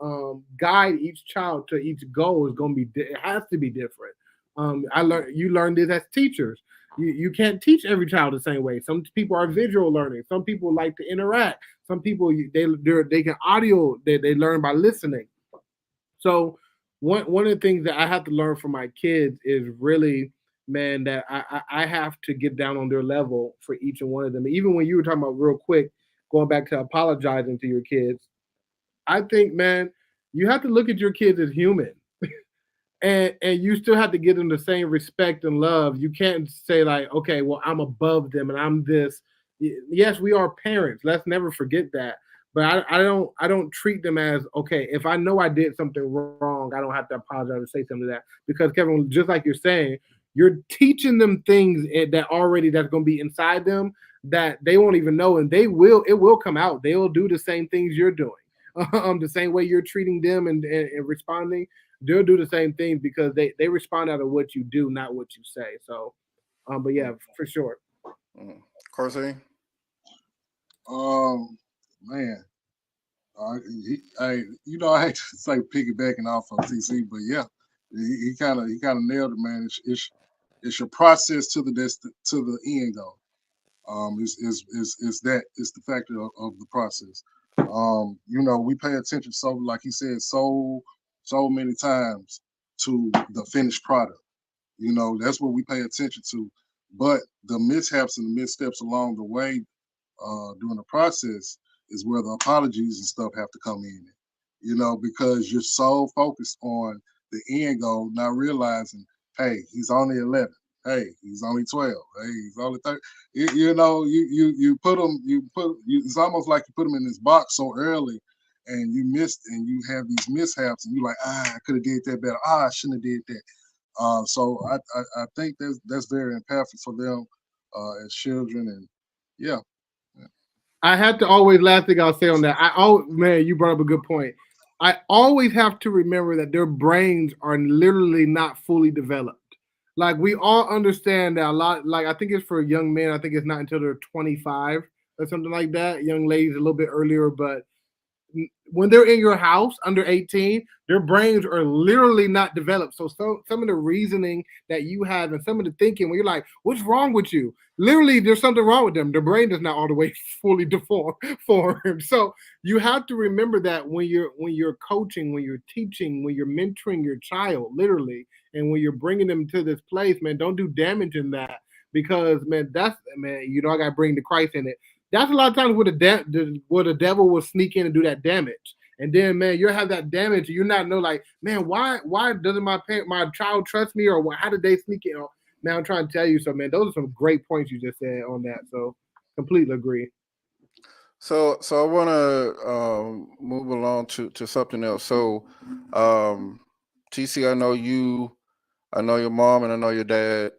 Speaker 2: guide each child to each goal is going to be. It has to be different. I learned you learn this as teachers. You can't teach every child the same way. Some people are visual learning. Some people like to interact. Some people they can audio. They learn by listening. So one of the things that I have to learn from my kids is really, man, that I have to get down on their level for each and one of them. Even when you were talking about real quick, going back to apologizing to your kids, I think, man, you have to look at your kids as human, and you still have to give them the same respect and love. You can't say like, okay, well, I'm above them and I'm this. Yes, we are parents. Let's never forget that. But I don't treat them as, okay, if I know I did something wrong, I don't have to apologize or say something to that. Because Kevin, just like you're saying, you're teaching them things that already that's going to be inside them that they won't even know, and it will come out. They will do the same things you're doing. The same way you're treating them and responding, they'll do the same thing because they respond out of what you do, not what you say. So, but yeah, for sure.
Speaker 1: Corsi?
Speaker 3: Man, I hate to say piggybacking off of TC, but yeah, he kind of nailed it, man. It's your process to the end goal. Is the factor of the process. We pay attention, so like he said, so many times to the finished product. That's what we pay attention to. But the mishaps and the missteps along the way during the process is where the apologies and stuff have to come in. Because you're so focused on the end goal, not realizing, hey, he's only 11. Hey, he's only 12. Hey, he's only 30. You put him. It's almost like you put him in this box so early, and you missed, and you have these mishaps, and you're like, I could have did that better. I shouldn't have did that. So I think that's very impactful for them as children, and yeah.
Speaker 2: I have to always, last thing I'll say on that. Man, you brought up a good point. I always have to remember that their brains are literally not fully developed. Like, we all understand that a lot. Like, I think it's for young men. I think it's not until they're 25 or something like that. Young ladies a little bit earlier, but when they're in your house under 18, their brains are literally not developed. So some of the reasoning that you have and some of the thinking, when you're like, what's wrong with you? Literally, there's something wrong with them. Their brain is not all the way fully formed. So you have to remember that when you're coaching, when you're teaching, when you're mentoring your child, literally, and when you're bringing them to this place, man, don't do damage in that, because, man, I got to bring the Christ in it. That's a lot of times where the devil will sneak in and do that damage. And then, man, you'll have that damage. And you not know, like, man, why doesn't my child trust me, or how did they sneak in? Man, I'm trying to tell you something, man. Those are some great points you just said on that. So, completely agree.
Speaker 1: So I want to move along to something else. So, TC, I know your mom, and I know your dad.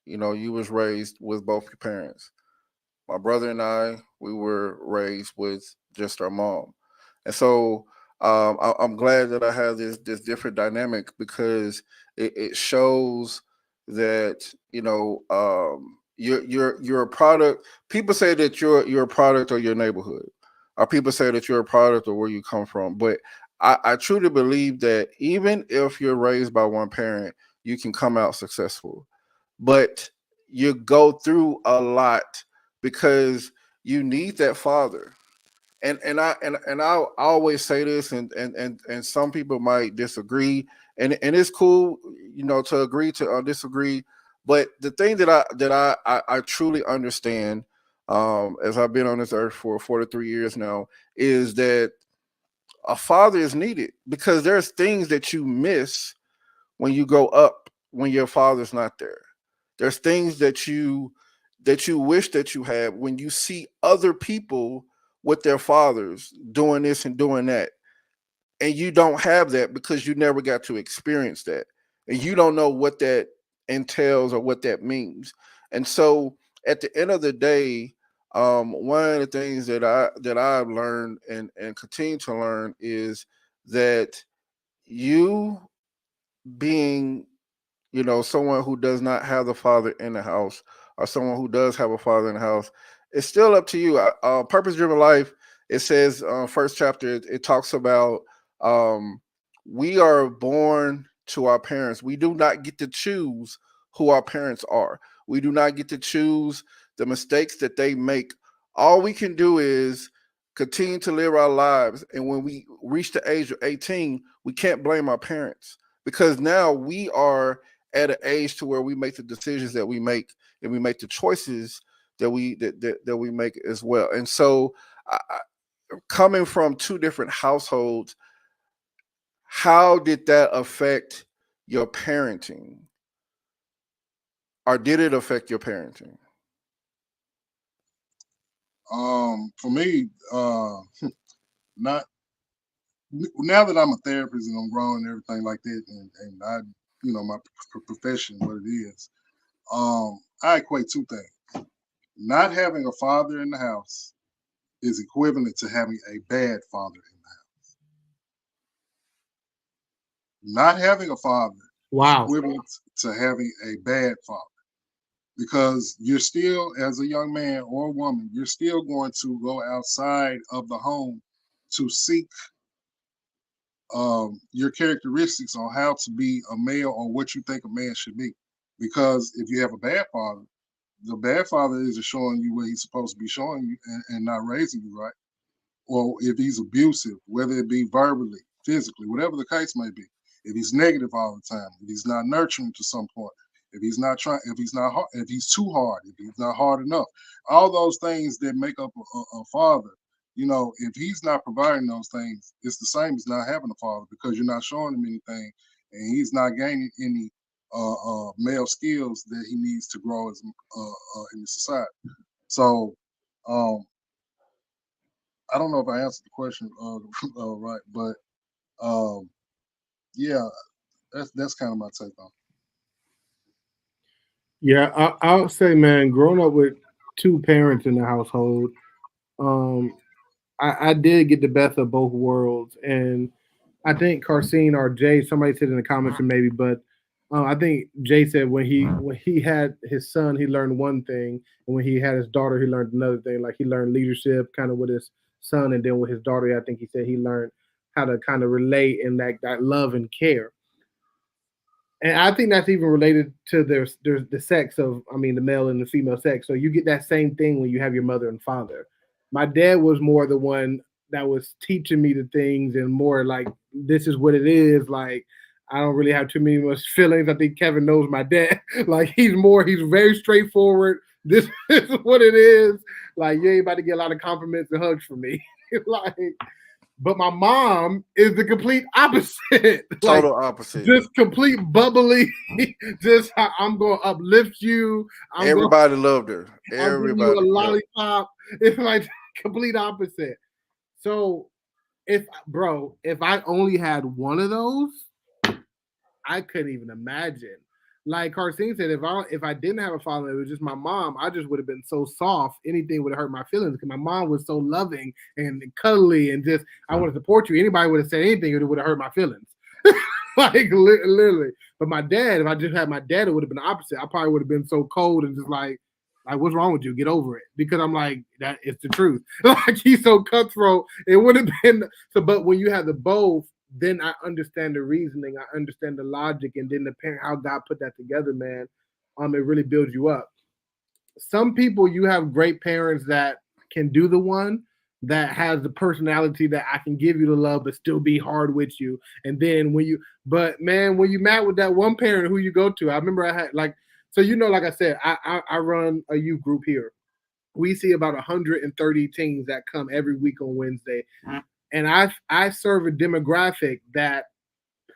Speaker 1: You was raised with both your parents. My brother and I, we were raised with just our mom. And so I'm glad that I have this different dynamic because it shows that you're a product. People say that you're a product of your neighborhood, or people say that you're a product of where you come from. But I truly believe that even if you're raised by one parent, you can come out successful. But you go through a lot because you need that father. And I always say this, and some people might disagree, and it's cool, to agree to disagree. But the thing that I truly understand, as I've been on this earth for 43 years now, is that a father is needed because there's things that you miss when you grow up when your father's not there. There's things that you wish that you had when you see other people with their fathers doing this and doing that. And you don't have that because you never got to experience that. And you don't know what that entails or what that means. And so at the end of the day, one of the things that I've learned and continue to learn is that you being someone who does not have the father in the house, or someone who does have a father in the house, it's still up to you. Purpose driven life. It says, first chapter. It talks about, um, we are born to our parents. We do not get to choose who our parents are. We do not get to choose the mistakes that they make. All we can do is continue to live our lives. And when we reach the age of 18, we can't blame our parents because now we are at an age to where we make the decisions that we make, and we make the choices that we make as well. And so, coming from two different households, how did that affect your parenting, or did it affect your parenting?
Speaker 3: For me, not now that I'm a therapist and I'm grown and everything like that, and I, my profession, what it is, I equate two things. Not having a father in the house is equivalent to having a bad father in the house. Not having a father is equivalent to having a bad father, because you're still, as a young man or a woman, you're still going to go outside of the home to seek your characteristics on how to be a male or what you think a man should be. Because if you have a bad father, the bad father isn't showing you what he's supposed to be showing you, and not raising you right. Or if he's abusive, whether it be verbally, physically, whatever the case may be. If he's negative all the time, if he's not nurturing to some point, if he's not trying, if he's not, if he's too hard, if he's not hard enough, all those things that make up a father. If he's not providing those things, it's the same as not having a father, because you're not showing him anything, and he's not gaining any male skills that he needs to grow as in the society. So, I don't know if I answered the question right, but yeah, that's kind of my take on it.
Speaker 2: Yeah, I'll say, man, growing up with two parents in the household, um, I did get the best of both worlds, and I think Carcine or Jay, somebody said in the comments, or maybe, but I think Jay said when he had his son, he learned one thing, and when he had his daughter, he learned another thing. Like he learned leadership, kind of with his son, and then with his daughter, I think he said he learned how to kind of relate and that love and care. And I think that's even related to there's the sex of, I mean, the male and the female sex. So you get that same thing when you have your mother and father. My dad was more the one that was teaching me the things, and more like, this is what it is. Like, I don't really have too many much feelings. I think Kevin knows my dad. Like, he's very straightforward. This is what it is. Like, you ain't about to get a lot of compliments and hugs from me. Like, but my mom is the complete opposite. Like,
Speaker 1: Total opposite.
Speaker 2: just complete bubbly. Just, I'm going to uplift you.
Speaker 1: Everybody loved her.
Speaker 2: I'm giving you a lollipop. It's like complete opposite. So if I only had one of those, I couldn't even imagine. like Carson said, if I didn't have a father, it was just my mom, I just would have been so soft. Anything would have hurt my feelings because my mom was so loving and cuddly and just I want to support you. Anybody would have said anything, it would have hurt my feelings. Like literally. But my dad, if I just had my dad, it would have been the opposite. I probably would have been so cold and just like what's wrong with you? Get over it. Because I'm like, that it's the truth. Like he's so cutthroat. It would have been so, but when you have the both, then I understand the reasoning, I understand the logic, and then the parent how God put that together, man. It really builds you up. Some people you have great parents that can do the one that has the personality that I can give you the love but still be hard with you. And then but man, when you mad with that one parent who you go to, I remember I had like so like I said, I run a youth group here. We see about 130 teens that come every week on Wednesday, and I serve a demographic that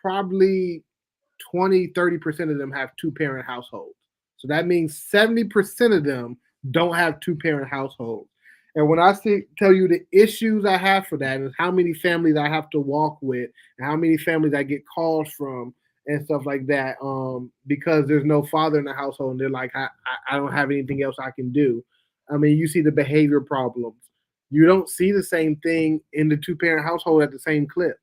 Speaker 2: probably 20-30% of them have two-parent households. So that means 70% of them don't have two-parent households. And when I tell you the issues I have for that and how many families I have to walk with and how many families I get calls from and stuff like that, because there's no father in the household and they're like, I don't have anything else I can do. I mean, you see the behavior problems. You don't see the same thing in the two-parent household at the same clip.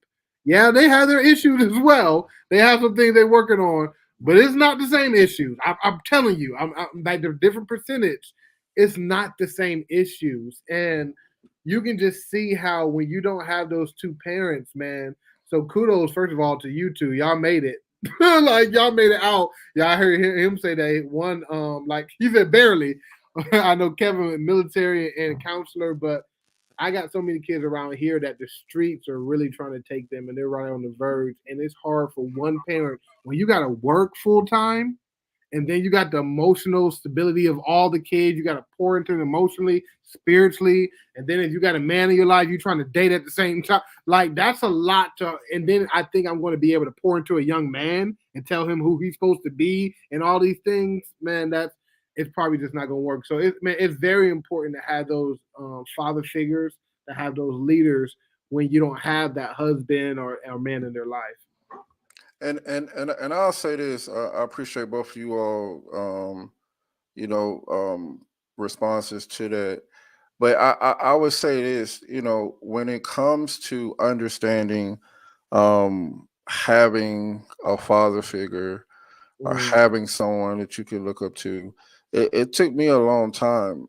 Speaker 2: Yeah, they have their issues as well. They have some things they're working on, but it's not the same issues. I'm telling you, I'm like the different percentage. It's not the same issues, and you can just see how when you don't have those two parents, man. So kudos first of all to you two. Y'all made it. Like y'all made it out. Y'all heard him say that one. Like he said barely. I know Kevin, military and counselor, but I got so many kids around here that the streets are really trying to take them and they're right on the verge. And it's hard for one parent when you got to work full time and then you got the emotional stability of all the kids. You got to pour into them emotionally, spiritually. And then if you got a man in your life, you're trying to date at the same time. Like that's a lot to. And then I think I'm going to be able to pour into a young man and tell him who he's supposed to be and all these things. Man, it's probably just not going to work. So it's very important to have those father figures, to have those leaders when you don't have that husband or man in their life.
Speaker 1: And I'll say this: I appreciate both of you all, you know, responses to that. But I would say this: when it comes to understanding, having a father figure or having someone that you can look up to, it took me a long time,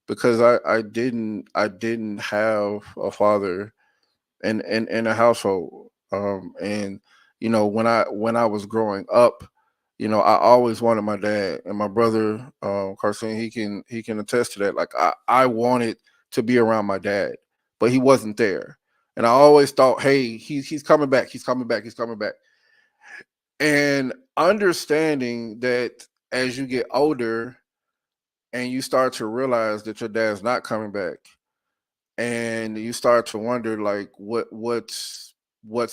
Speaker 1: because I didn't have a father in a household, and when I was growing up, I always wanted my dad, and my brother, Carson, he can attest to that. Like I wanted to be around my dad, but he wasn't there, and I always thought, hey, he's coming back, he's coming back, he's coming back. And understanding that as you get older and you start to realize that your dad's not coming back, and you start to wonder like what's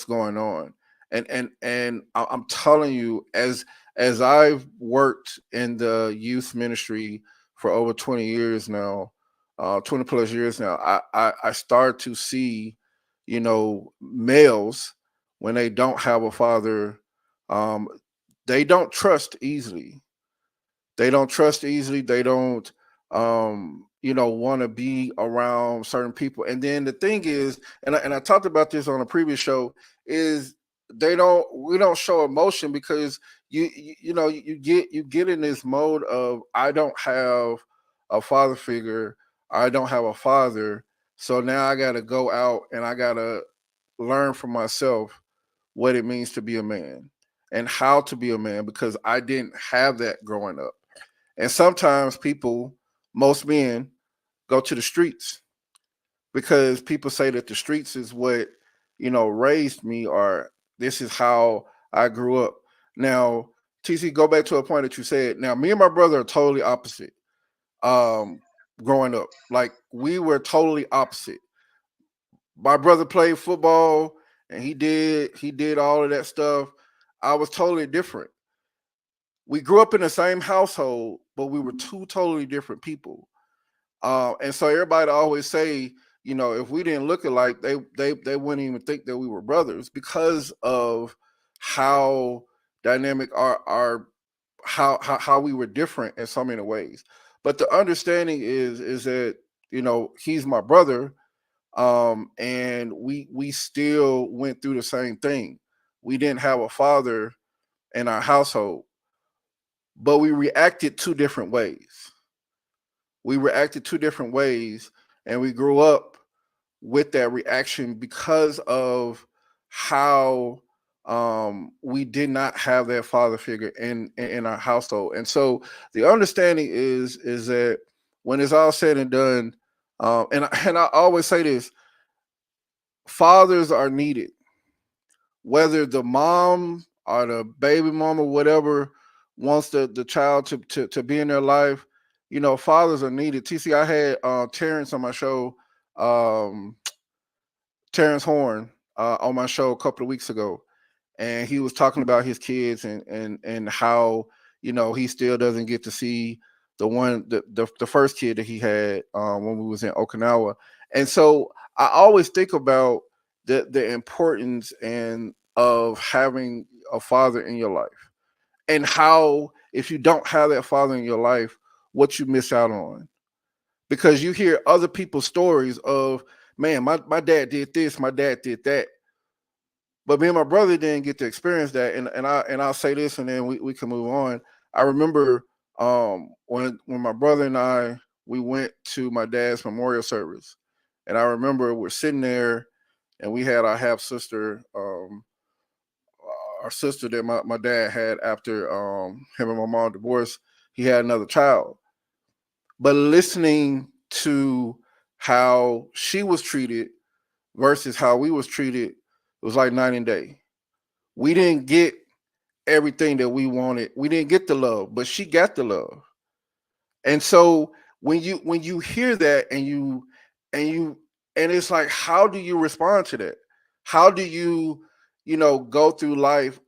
Speaker 1: going on. I'm telling you, as I've worked in the youth ministry for over 20 years now, 20 plus years now, I start to see, males, when they don't have a father, um, they don't trust easily. They don't trust easily. They don't, want to be around certain people. And then the thing is, and I talked about this on a previous show, is we don't show emotion because you get in this mode of, I don't have a father figure. I don't have a father. So now I got to go out and I got to learn for myself what it means to be a man and how to be a man, because I didn't have that growing up. And sometimes most men, go to the streets because people say that the streets is what, raised me, or this is how I grew up. Now, TC, go back to a point that you said. Now, me and my brother are totally opposite. Um, Growing up, like we were totally opposite. My brother played football and he did all of that stuff. I was totally different. We grew up in the same household, but we were two totally different people. And so everybody always say, if we didn't look alike, they wouldn't even think that we were brothers because of how dynamic, our how we were different in so many ways. But the understanding is that, you know, he's my brother, and we still went through the same thing. We didn't have a father in our household, but we reacted two different ways. We reacted two different ways, and we grew up with that reaction because of how we did not have that father figure in our household. And so the understanding is that when it's all said and done, and I always say this: fathers are needed, whether the mom or the baby mom or whatever wants the child to be in their life. You know, fathers are needed. TC, I had Terrence on my show, um, Terrence Horn, on my show a couple of weeks ago, and he was talking about his kids and how, you know, he still doesn't get to see the first kid that he had when we was in Okinawa. And so I always think about the importance and of having a father in your life, and how if you don't have that father in your life, what you miss out on. Because you hear other people's stories of, man, my dad did this, my dad did that. But me and my brother didn't get to experience that. And I'll say this, and then we can move on. I remember when my brother and I, we went to my dad's memorial service. And I remember we're sitting there, and we had our half sister, our sister that my dad had after him and my mom divorced. He had another child. But listening to how she was treated versus how we was treated, it was like night and day. We didn't get everything that we wanted. We didn't get the love, but she got the love. And so when you hear that, and you and it's like, how do you respond to that? How do you, you know, go through life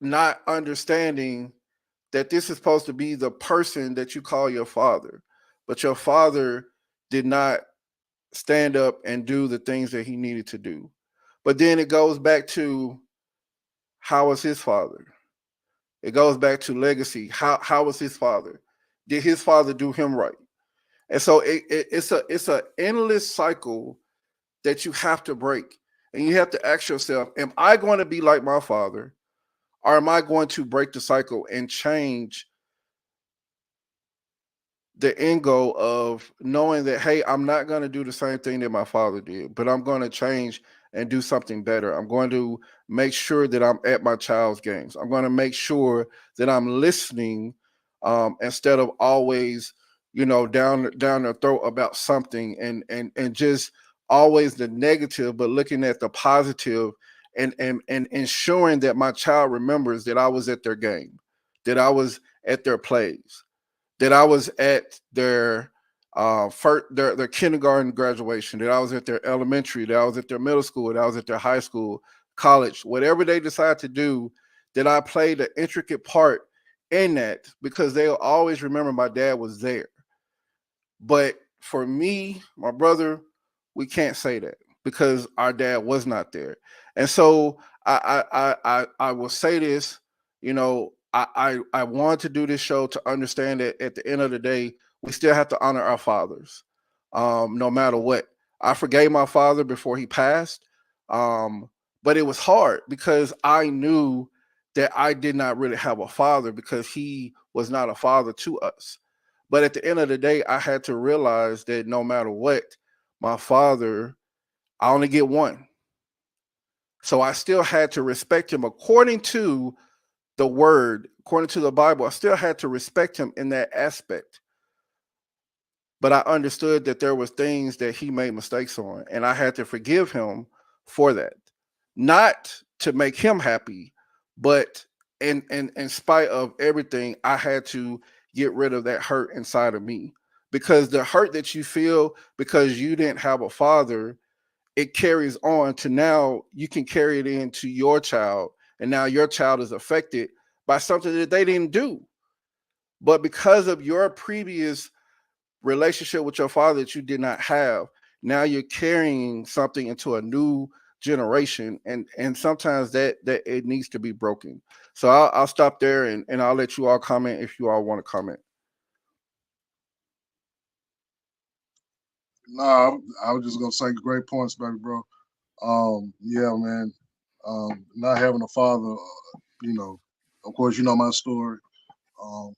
Speaker 1: not understanding that this is supposed to be the person that you call your father, but your father did not stand up and do the things that he needed to do. But then it goes back to, how was his father? It goes back to legacy. How was his father? Did his father do him right? And so it's a endless cycle that you have to break. And you have to ask yourself, am I going to be like my father? Or am I going to break the cycle and change the end goal of knowing that, hey, I'm not going to do the same thing that my father did, but I'm going to change and do something better. I'm going to make sure that I'm at my child's games. I'm going to make sure that I'm listening, instead of always, you know, down their throat about something, and just always the negative, but looking at the positive, and ensuring that my child remembers that I was at their game, that I was at their plays, that I was at their their kindergarten graduation, that I was at their elementary, that I was at their middle school, that I was at their high school, college, whatever they decide to do, that I played an intricate part in that, because they'll always remember my dad was there. But for me, my brother, we can't say that because our dad was not there. And so I will say this, you know, I want to do this show to understand that at the end of the day, we still have to honor our fathers, no matter what. I forgave my father before he passed, but it was hard because I knew that I did not really have a father because he was not a father to us. But at the end of the day, I had to realize that no matter what, my father, I only get one. So I still had to respect him according to the word, according to the Bible. I still had to respect him in that aspect. But I understood that there was things that he made mistakes on, and I had to forgive him for that. Not to make him happy, but in spite of everything, I had to get rid of that hurt inside of me. Because the hurt that you feel because you didn't have a father, it carries on to now you can carry it into your child, and now your child is affected by something that they didn't do. But because of your previous relationship with your father that you did not have, now you're carrying something into a new generation, and sometimes that it needs to be broken. So I'll stop there, and I'll let you all comment if you all want to comment.
Speaker 3: No, I was just gonna say great points, baby bro. Yeah, man. Not having a father, you know, of course, you know my story. Um,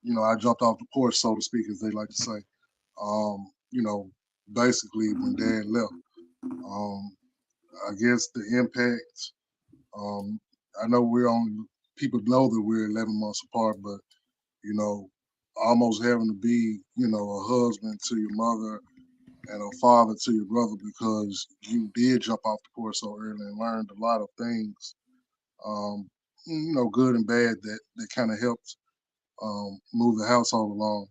Speaker 3: you know, I jumped off the porch, so to speak, as they like to say. You know, basically when dad left. Um, I guess the impact. Um, I know people know that we're 11 months apart, but you know, almost having to be, you know, a husband to your mother and a father to your brother because you did jump off the porch so early and learned a lot of things, you know, good and bad that kind of helped move the household along.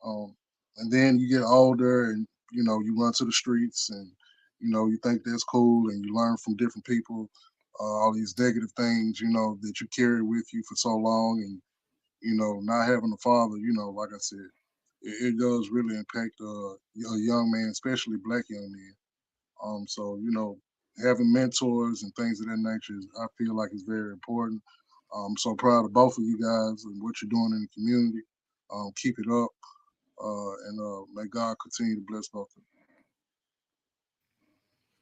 Speaker 3: Um, and then you get older and, you know, you run to the streets and, you know, you think that's cool and you learn from different people, all these negative things, you know, that you carry with you for so long. And, you know, not having a father, you know, like I said, it does really impact a young man, especially black young men. So you know, having mentors and things of that nature, I feel like is very important. I'm so proud of both of you guys and what you're doing in the community. Keep it up, and may God continue to bless both of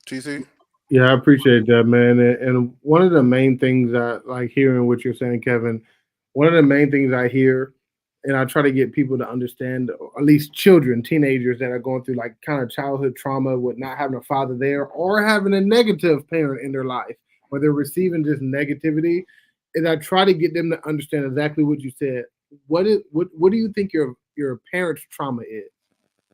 Speaker 1: TC.
Speaker 2: Yeah, I appreciate that, man. And one of the main things I like hearing what you're saying, Kevin, one of the main things I hear, and I try to get people to understand, or at least children, teenagers that are going through like kind of childhood trauma with not having a father there or having a negative parent in their life, or they're receiving just negativity, is I try to get them to understand exactly what you said. What do you think your parents' trauma is?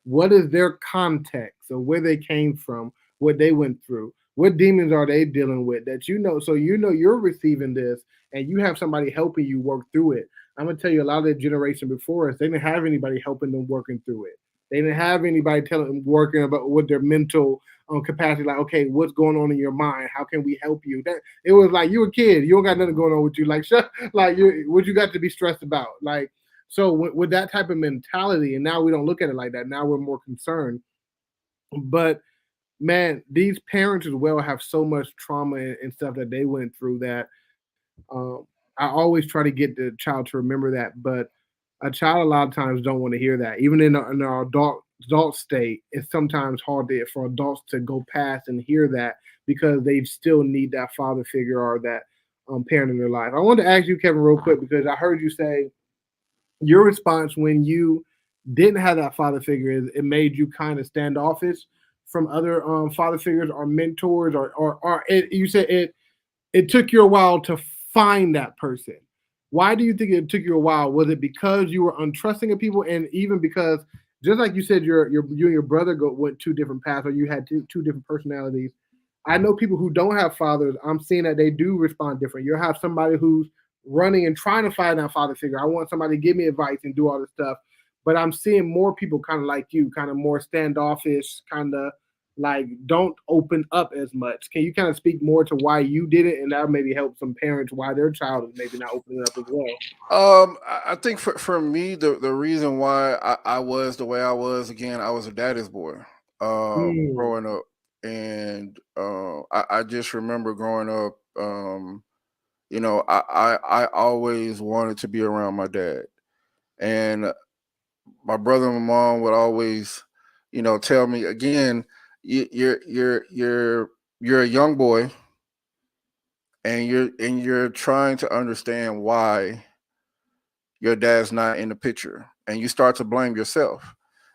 Speaker 2: What is their context of where they came from, what they went through? What demons are they dealing with that you know? So you know you're receiving this and you have somebody helping you work through it. I'm gonna tell you a lot of the generation before us, they didn't have anybody helping them working through it. They didn't have anybody telling them working about with their mental capacity, like, okay, what's going on in your mind? How can we help you? That it was like you a kid, you don't got nothing going on with you. Like, shut, like you, what you got to be stressed about? Like, so with that type of mentality, and now we don't look at it like that. Now we're more concerned. But man, these parents as well have so much trauma and stuff that they went through that I always try to get the child to remember that. But a child a lot of times don't want to hear that. Even in our adult state, it's sometimes hard for adults to go past and hear that because they still need that father figure or that parent in their life. I wanted to ask you, Kevin, real quick because I heard you say your response when you didn't have that father figure is it made you kind of standoffish from other father figures or mentors or you said it took you a while to find that person. Why do you think it took you a while? Was it because you were untrusting of people, and even because, just like you said, you and your brother went two different paths, or you had two different personalities? I know people who don't have fathers. I'm seeing that they do respond different. You'll have somebody who's running and trying to find that father figure. I want somebody to give me advice and do all this stuff. But I'm seeing more people kind of like you, kind of more standoffish, kind of like don't open up as much. Can you kind of speak more to why you did it, and that maybe help some parents why their child is maybe not opening up as well?
Speaker 1: I think for me, the reason why I was the way I was, again, I was a daddy's boy,
Speaker 2: Mm,
Speaker 1: growing up, and I just remember growing up. You know, I always wanted to be around my dad, and my brother and my mom would always, you know, tell me again, you're a young boy, and you're trying to understand why your dad's not in the picture, and you start to blame yourself,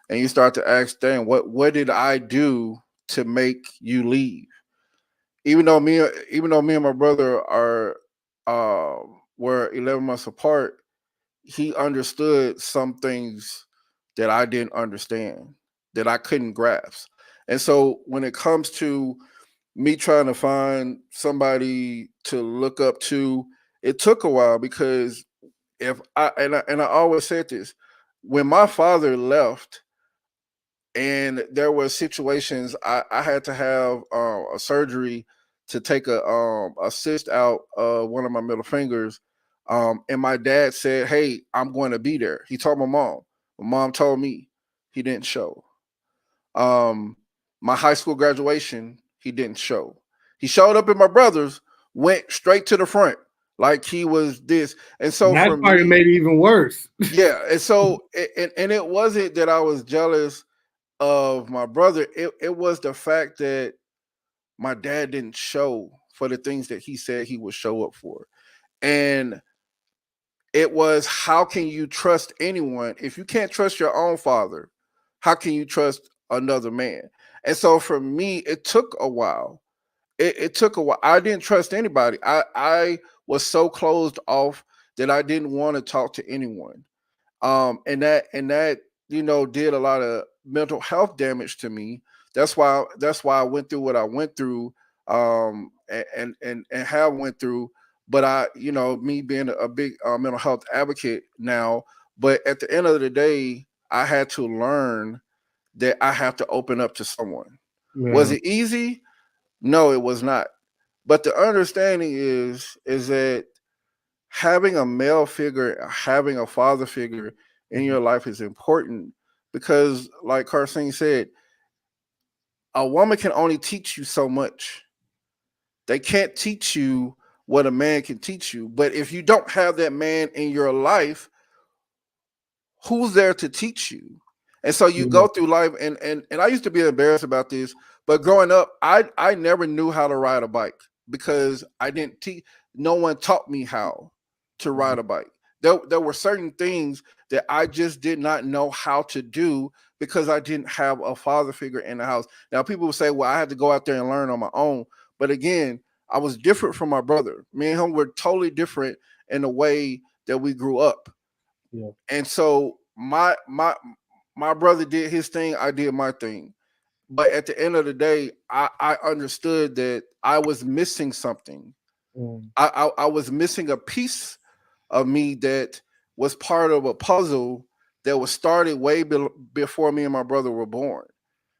Speaker 1: and you start to ask, dang, what did I do to make you leave? Even though me and my brother are uh were 11 months apart, he understood some things that I didn't understand, that I couldn't grasp. And so when it comes to me trying to find somebody to look up to, it took a while because if I always said this, when my father left and there were situations I had to have a surgery to take a cyst out of one of my middle fingers. And my dad said, hey, I'm going to be there. He told my mom. My mom told me. He didn't show. Um, my high school graduation, he didn't show. He showed up at my brother's, went straight to the front, like he was this. And so
Speaker 2: That
Speaker 1: for
Speaker 2: part
Speaker 1: me,
Speaker 2: made it even worse.
Speaker 1: yeah. And so, and it wasn't that I was jealous of my brother. It was the fact that my dad didn't show for the things that he said he would show up for. And it was, how can you trust anyone if you can't trust your own father? How can you trust another man? And so for me, it took a while. It took a while. I didn't trust anybody. I was so closed off that I didn't want to talk to anyone. And that did a lot of mental health damage to me. That's why I went through what I went through, and have went through. But me being a big mental health advocate now, but at the end of the day, I had to learn that I have to open up to someone. Was
Speaker 2: Yeah.
Speaker 1: it easy? No, it was not. But the understanding is that having a male figure, having a father figure in your life is important, because, like Carson said, a woman can only teach you so much. They can't teach you what a man can teach you. But if you don't have that man in your life, who's there to teach you? And so you
Speaker 2: Yeah.
Speaker 1: go through life, and I used to be embarrassed about this, but growing up, I never knew how to ride a bike because I didn't teach. No one taught me how to ride a bike. There were certain things that I just did not know how to do because I didn't have a father figure in the house. Now people will say, "Well, I had to go out there and learn on my own," but again, I was different from my brother. Me and him were totally different in the way that we grew up.
Speaker 2: Yeah.
Speaker 1: And so my brother did his thing, I did my thing. But at the end of the day, I understood that I was missing something.
Speaker 2: Mm.
Speaker 1: I was missing a piece of me that was part of a puzzle that was started way before me and my brother were born.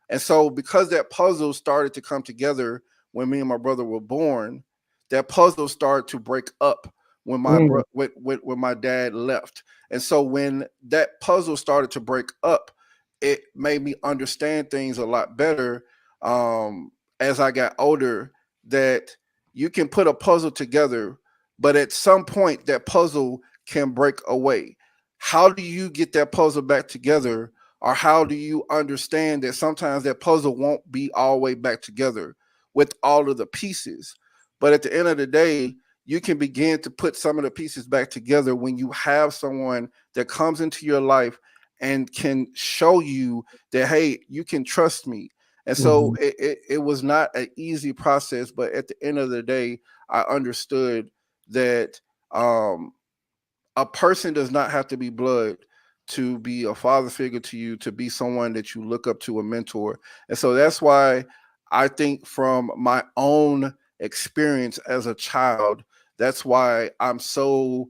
Speaker 1: And so, because that puzzle started to come together when me and my brother were born, that puzzle started to break up when
Speaker 2: Mm.
Speaker 1: when my dad left. And so, when that puzzle started to break up, it made me understand things a lot better, as I got older. That you can put a puzzle together, but at some point, that puzzle can break away. How do you get that puzzle back together, or how do you understand that sometimes that puzzle won't be all the way back together with all of the pieces? But at the end of the day, you can begin to put some of the pieces back together when you have someone that comes into your life and can show you that, hey, you can trust me. And so
Speaker 2: Mhm.
Speaker 1: it was not an easy process, but at the end of the day, I understood that, a person does not have to be blood to be a father figure to you, to be someone that you look up to, a mentor. And so that's why I think, from my own experience as a child, that's why I'm so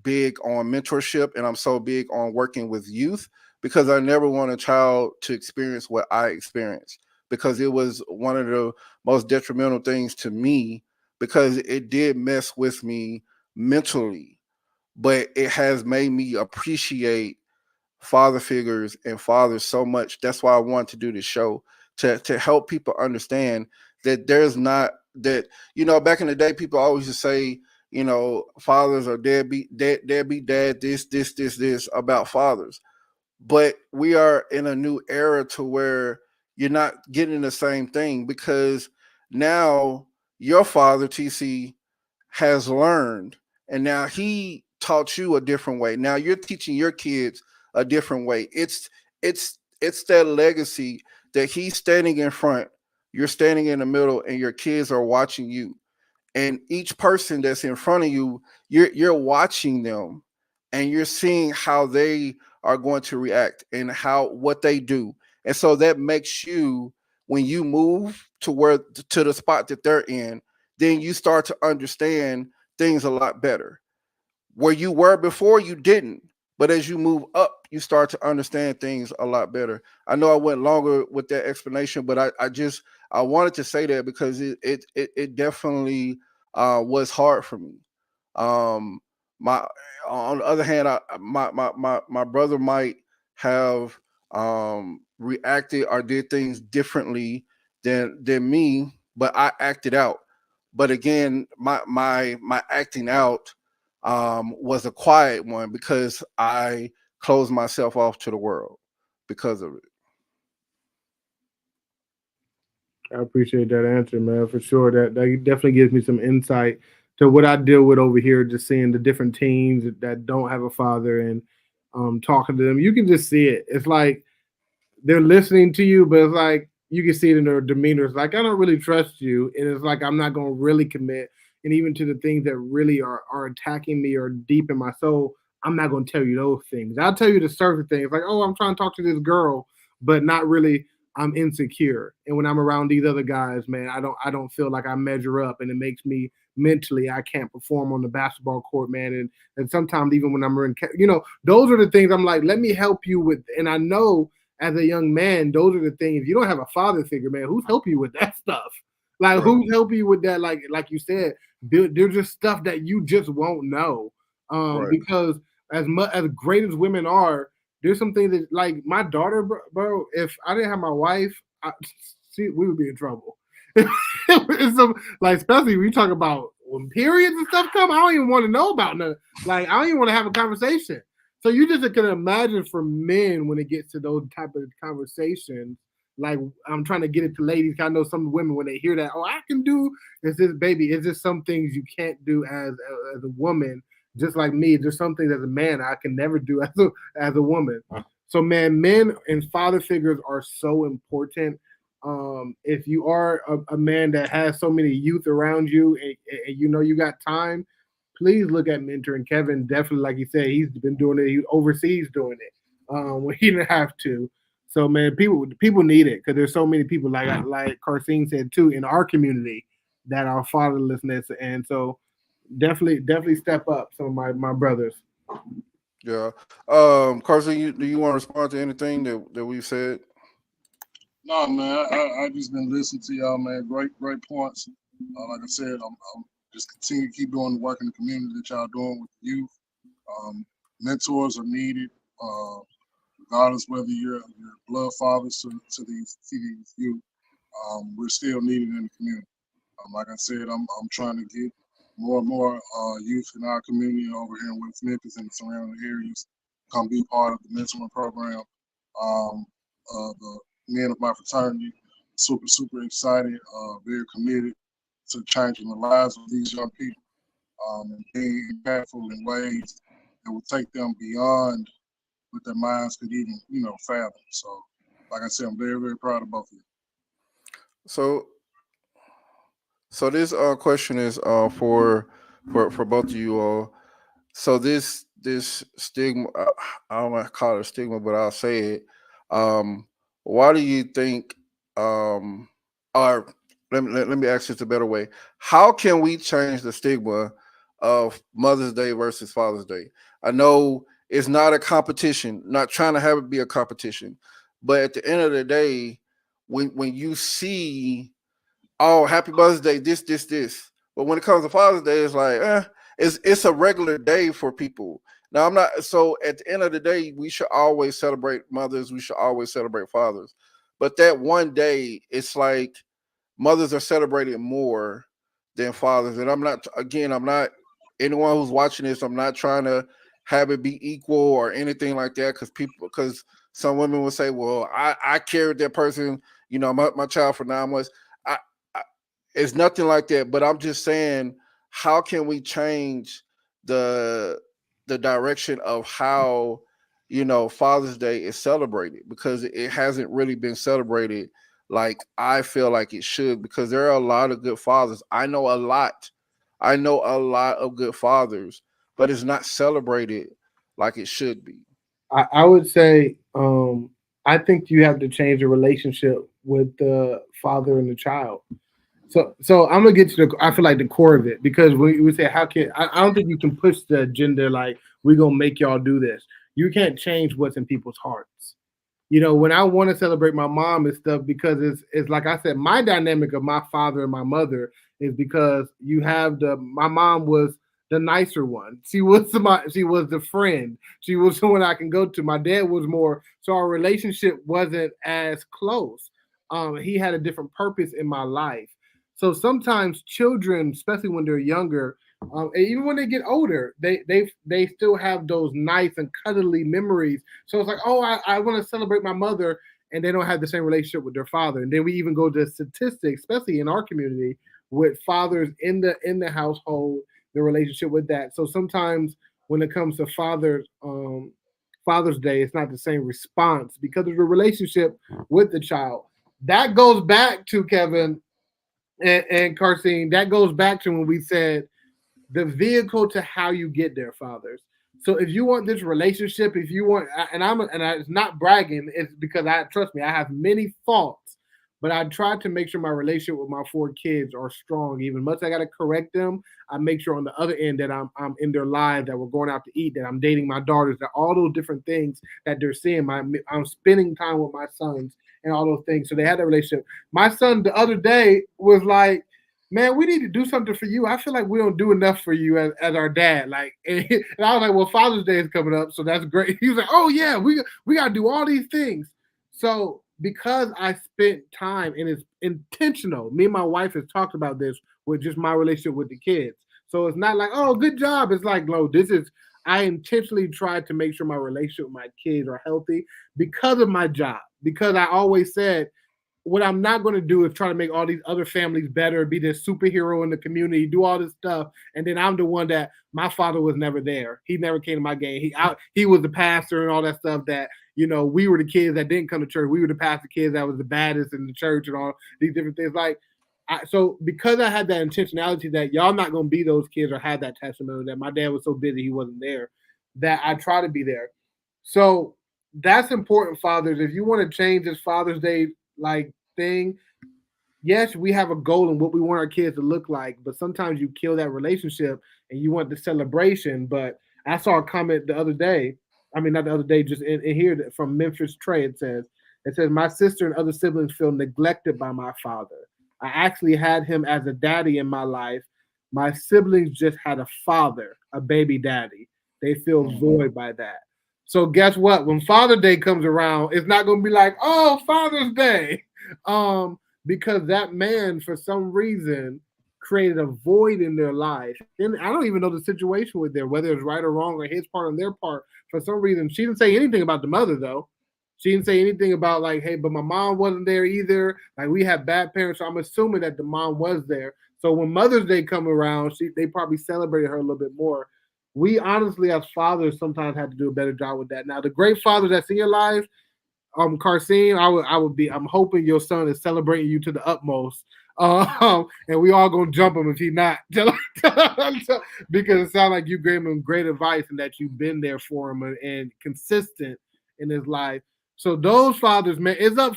Speaker 1: big on mentorship, and I'm so big on working with youth, because I never want a child to experience what I experienced, because it was one of the most detrimental things to me, because it did mess with me mentally, but it has made me appreciate father figures and fathers so much. That's why I wanted to do this show, to help people understand that there's not that, back in the day, people always just say, fathers are deadbeat dad, this about fathers. But we are in a new era to where you're not getting the same thing, because now your father, TC, has learned, and now he taught you a different way. Now you're teaching your kids a different way. It's that legacy that he's standing in front, you're standing in the middle, and your kids are watching you. And each person that's in front of you, you're watching them, and you're seeing how they are going to react and how what they do. And so that makes you, when you move to the spot that they're in, then you start to understand things a lot better. Where you were before, you didn't. But as you move up, you start to understand things a lot better. I know I went longer with that explanation, but I wanted to say that because it definitely was hard for me. Um, my On the other hand, my brother might have reacted or did things differently than me, but I acted out. But again, my acting out was a quiet one because I closed myself off to the world because of it.
Speaker 2: I appreciate that answer, man, for sure. That definitely gives me some insight to what I deal with over here, just seeing the different teams that don't have a father and talking to them. You can just see it. It's like they're listening to you, but it's like you can see it in their demeanor. It's like I don't really trust you, and it's like I'm not going to really commit. And even to the things that really are attacking me or deep in my soul, I'm not going to tell you those things. I'll tell you the certain things, like, oh, I'm trying to talk to this girl, but not really. I'm insecure, and when I'm around these other guys, man, I don't feel like I measure up, and it makes me mentally I can't perform on the basketball court, man. And sometimes even when I'm in, those are the things I'm like, let me help you with. And I know as a young man, those are the things. If you don't have a father figure, man, who's helping you with that stuff? Like,
Speaker 1: Right.
Speaker 2: who's helping you with that? Like you said, there's just stuff that you just won't know.
Speaker 1: Right.
Speaker 2: Because as much as great as women are, there's some things that, like my daughter, bro. If I didn't have my wife, we would be in trouble. It's like, especially when you talk about when periods and stuff come, I don't even want to know about nothing. Like, I don't even want to have a conversation. So you just can imagine for men when it gets to those type of conversations. Like, I'm trying to get it to ladies. I know some women when they hear that, oh, I can do is this, baby. Is this some things you can't do as a woman? Just like me, there's some things as a man I can never do as a woman. So, man, men and father figures are so important. If you are a man that has so many youth around you and you know you got time, please look at mentoring. Kevin definitely, like he said, he's been doing it. He overseas doing it when he didn't have to. So, man, people need it because there's so many people like Carcine said too in our community that are fatherlessness, and so definitely step up some of my brothers.
Speaker 1: Yeah. Carson, do you want to respond to anything that we've said?
Speaker 3: No, man, I just been listening to y'all, man. Great points. Like I said, I'm just continue to keep doing the work in the community that y'all doing with the youth. Mentors are needed, regardless whether you're blood fathers to these youth. We're still needed in the community. Like I said, I'm trying to get more and more youth in our community over here in West Memphis and the surrounding areas come be part of the mentoring program. The men of my fraternity, super excited, very committed to changing the lives of these young people and being impactful in ways that will take them beyond what their minds could even, fathom. So, like I said, I'm very proud of both of you.
Speaker 1: So this question is for both of you all. So this stigma, I don't want to call it a stigma, but I'll say it. Why do you think? Or let me ask this a better way. How can we change the stigma of Mother's Day versus Father's Day? I know it's not a competition. Not trying to have it be a competition, but at the end of the day, when you see, oh, happy Mother's Day, this. But when it comes to Father's Day, it's like, it's a regular day for people. Now, I'm not, so at the end of the day, we should always celebrate mothers. We should always celebrate fathers. But that one day, it's like mothers are celebrated more than fathers. And I'm not anyone who's watching this, I'm not trying to have it be equal or anything like that, because some women will say, well, I carried that person, my child for 9 months. It's nothing like that, but I'm just saying, how can we change the direction of how Father's Day is celebrated, because it hasn't really been celebrated like I feel like it should, because there are a lot of good fathers. I know a lot of good fathers, but it's not celebrated like it should be.
Speaker 2: I would say I think you have to change the relationship with the father and the child. So I'm gonna get to I feel like the core of it, because we say how can I don't think you can push the agenda like we're gonna make y'all do this. You can't change what's in people's hearts. When I want to celebrate my mom and stuff, because it's like I said, my dynamic of my father and my mother is because you have my mom was the nicer one. She was the friend. She was someone I can go to. My dad was more, so our relationship wasn't as close. He had a different purpose in my life. So sometimes children, especially when they're younger, and even when they get older, they still have those nice and cuddly memories. So it's like, oh, I want to celebrate my mother, and they don't have the same relationship with their father. And then we even go to statistics, especially in our community, with fathers in the household, the relationship with that. So sometimes when it comes to Father's Day, it's not the same response because of the relationship with the child. That goes back to Kevin and Carcine. That goes back to when we said the vehicle to how you get there, fathers. So if you want this relationship, if you want, it's not bragging, it's because trust me, I have many faults, but I try to make sure my relationship with my 4 kids are strong. Even much I got to correct them, I make sure on the other end that I'm in their lives, that we're going out to eat, that I'm dating my daughters, that all those different things that they're seeing. I'm spending time with my sons and all those things. So they had that relationship. My son the other day was like, man, we need to do something for you. I feel like we don't do enough for you as our dad. Like, and I was like, well, Father's Day is coming up, so that's great. He was like, oh yeah, we got to do all these things. So because I spent time and it's intentional, me and my wife has talked about this with just my relationship with the kids. So it's not like, oh, good job. It's like, no, I intentionally tried to make sure my relationship with my kids are healthy because of my job. Because I always said, what I'm not going to do is try to make all these other families better, be this superhero in the community, do all this stuff, and then I'm the one that my father was never there. He never came to my game. He was the pastor and all that stuff that, we were the kids that didn't come to church. We were the pastor kids that was the baddest in the church and all these different things. Like, so because I had that intentionality that y'all not going to be those kids or have that testimony that my dad was so busy he wasn't there, that I try to be there. So that's important, fathers. If you want to change this Father's Day like thing, yes, we have a goal and what we want our kids to look like, but sometimes you kill that relationship and you want the celebration. But I saw a comment the other day, I mean not the other day, just in here from Memphis Trey. It says my sister and other siblings feel neglected by my father. I actually had him as a daddy in my life. My siblings just had a father, a baby daddy. They feel void by that. So guess what? When Father's Day comes around, it's not going to be like, oh, Father's Day. Because that man, for some reason, created a void in their life. And I don't even know the situation with there, whether it's right or wrong or his part or their part. For some reason, she didn't say anything about the mother, though. She didn't say anything about like, hey, but my mom wasn't there either. Like, we have bad parents, so I'm assuming that the mom was there. So when Mother's Day come around, they probably celebrated her a little bit more. We honestly, as fathers, sometimes have to do a better job with that. Now, the great fathers that's in your life, Carcine, I'm hoping your son is celebrating you to the utmost. And we all gonna jump him if he not, because it sounds like you gave him great advice and that you've been there for him and consistent in his life. So those fathers, man, it's up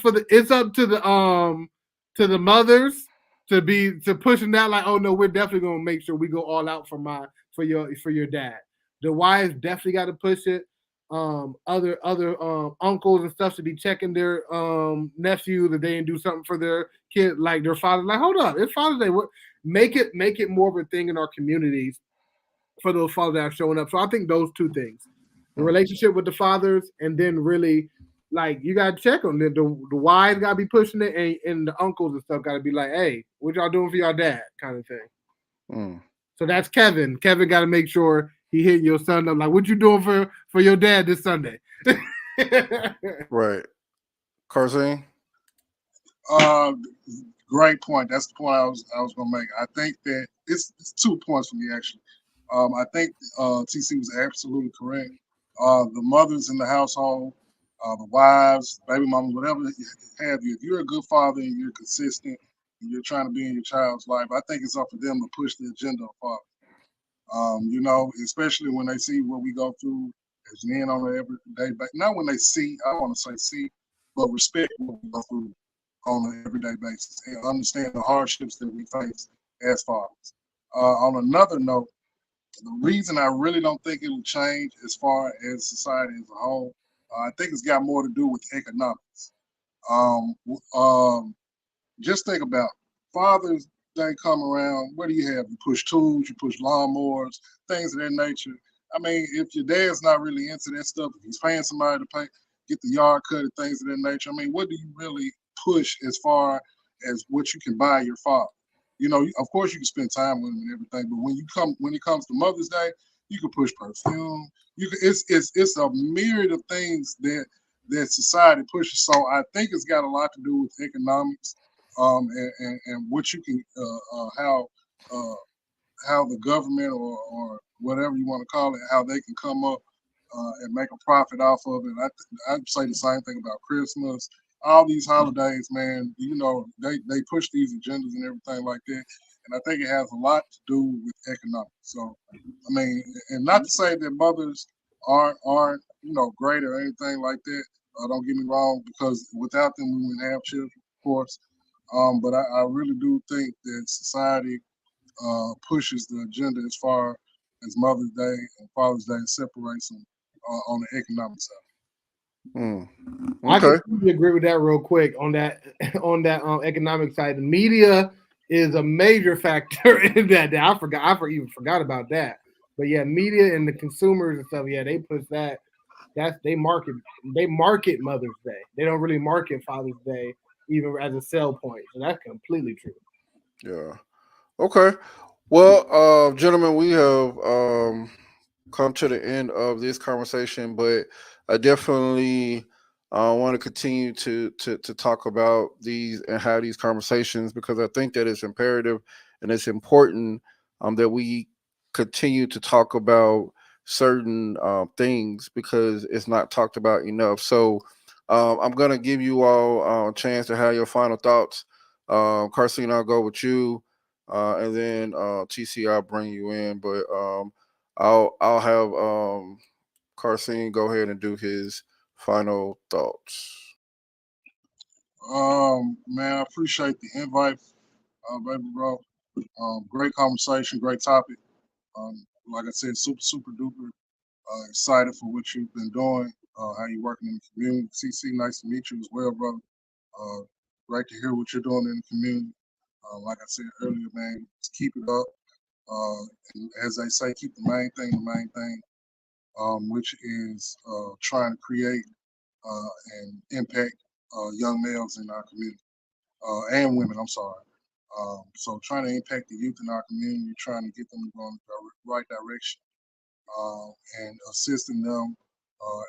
Speaker 2: to the mothers to pushing that, like, oh no, we're definitely gonna make sure we go all out for your dad. The wives definitely got to push it. Other uncles and stuff should be checking their nephew that they didn't do something for their kid, like their father. Like, hold up, it's Father's Day. Make it more of a thing in our communities for those fathers that are showing up. So I think those two things, the relationship with the fathers, and then really, like, you gotta check on them. The wives gotta be pushing it, and the uncles and stuff gotta be like, hey, what y'all doing for your dad, kind of thing. So that's Kevin. Kevin got to make sure he hit your son up. Like, what you doing for your dad this Sunday?
Speaker 1: Right. Carcine?
Speaker 3: Great point. That's the point I was going to make. I think that it's 2 points for me, actually. I think TC was absolutely correct. The mothers in the household, the wives, baby mamas, whatever have you, if you're a good father and you're consistent, you're trying to be in your child's life, I think it's up to them to push the agenda of father. Especially when they see what we go through as men on an everyday basis. Not when they see, I don't want to say see, but respect what we go through on an everyday basis and understand the hardships that we face as fathers. On another note, the reason I really don't think it will change as far as society as a whole, I think it's got more to do with economics. Just think about Father's Day come around. What do you have? You push tools, you push lawnmowers, things of that nature. I mean, if your dad's not really into that stuff, if he's paying somebody to get the yard cut and things of that nature, I mean, what do you really push as far as what you can buy your father? You know, of course you can spend time with them and everything, but when it comes to Mother's Day, you can push perfume. It's a myriad of things that society pushes. So I think it's got a lot to do with economics, and what you can how the government or whatever you want to call it, how they can come up and make a profit off of it. I'd say the same thing about Christmas. All these holidays, man, you know, they push these agendas and everything like that. And I think it has a lot to do with economics. So, I mean, and not to say that mothers aren't you know, great or anything like that. Don't get me wrong, because without them, we wouldn't have children, of course. But I really do think that society pushes the agenda as far as Mother's Day and Father's Day and separates them on the economic side.
Speaker 2: I
Speaker 1: Okay.
Speaker 2: completely agree with that real quick on that economic side. The media is a major factor in that. I even forgot about that. But yeah, media and the consumers and stuff, yeah, they push that. They market Mother's Day. They don't really market Father's Day even as a sell point. So that's completely true.
Speaker 1: Yeah. Okay. Well, gentlemen, we have come to the end of this conversation, but I definitely want to continue to talk about these and have these conversations, because I think that it's imperative and it's important that we continue to talk about certain things, because it's not talked about enough. So I'm gonna give you all a chance to have your final thoughts. Carson, I'll go with you, and then TC, I'll bring you in, but I'll have Carson go ahead and do his final thoughts.
Speaker 3: Man, I appreciate the invite, baby bro. Great conversation, great topic. Like I said, super duper excited for what you've been doing, how you're working in the community. CC, nice to meet you as well, brother. Great to hear what you're doing in the community. Like I said earlier, man, just keep it up. And as they say, keep the main thing, which is trying to create and impact young males in our community, and women, I'm sorry. So trying to impact the youth in our community, trying to get them to go in the right direction, and assisting them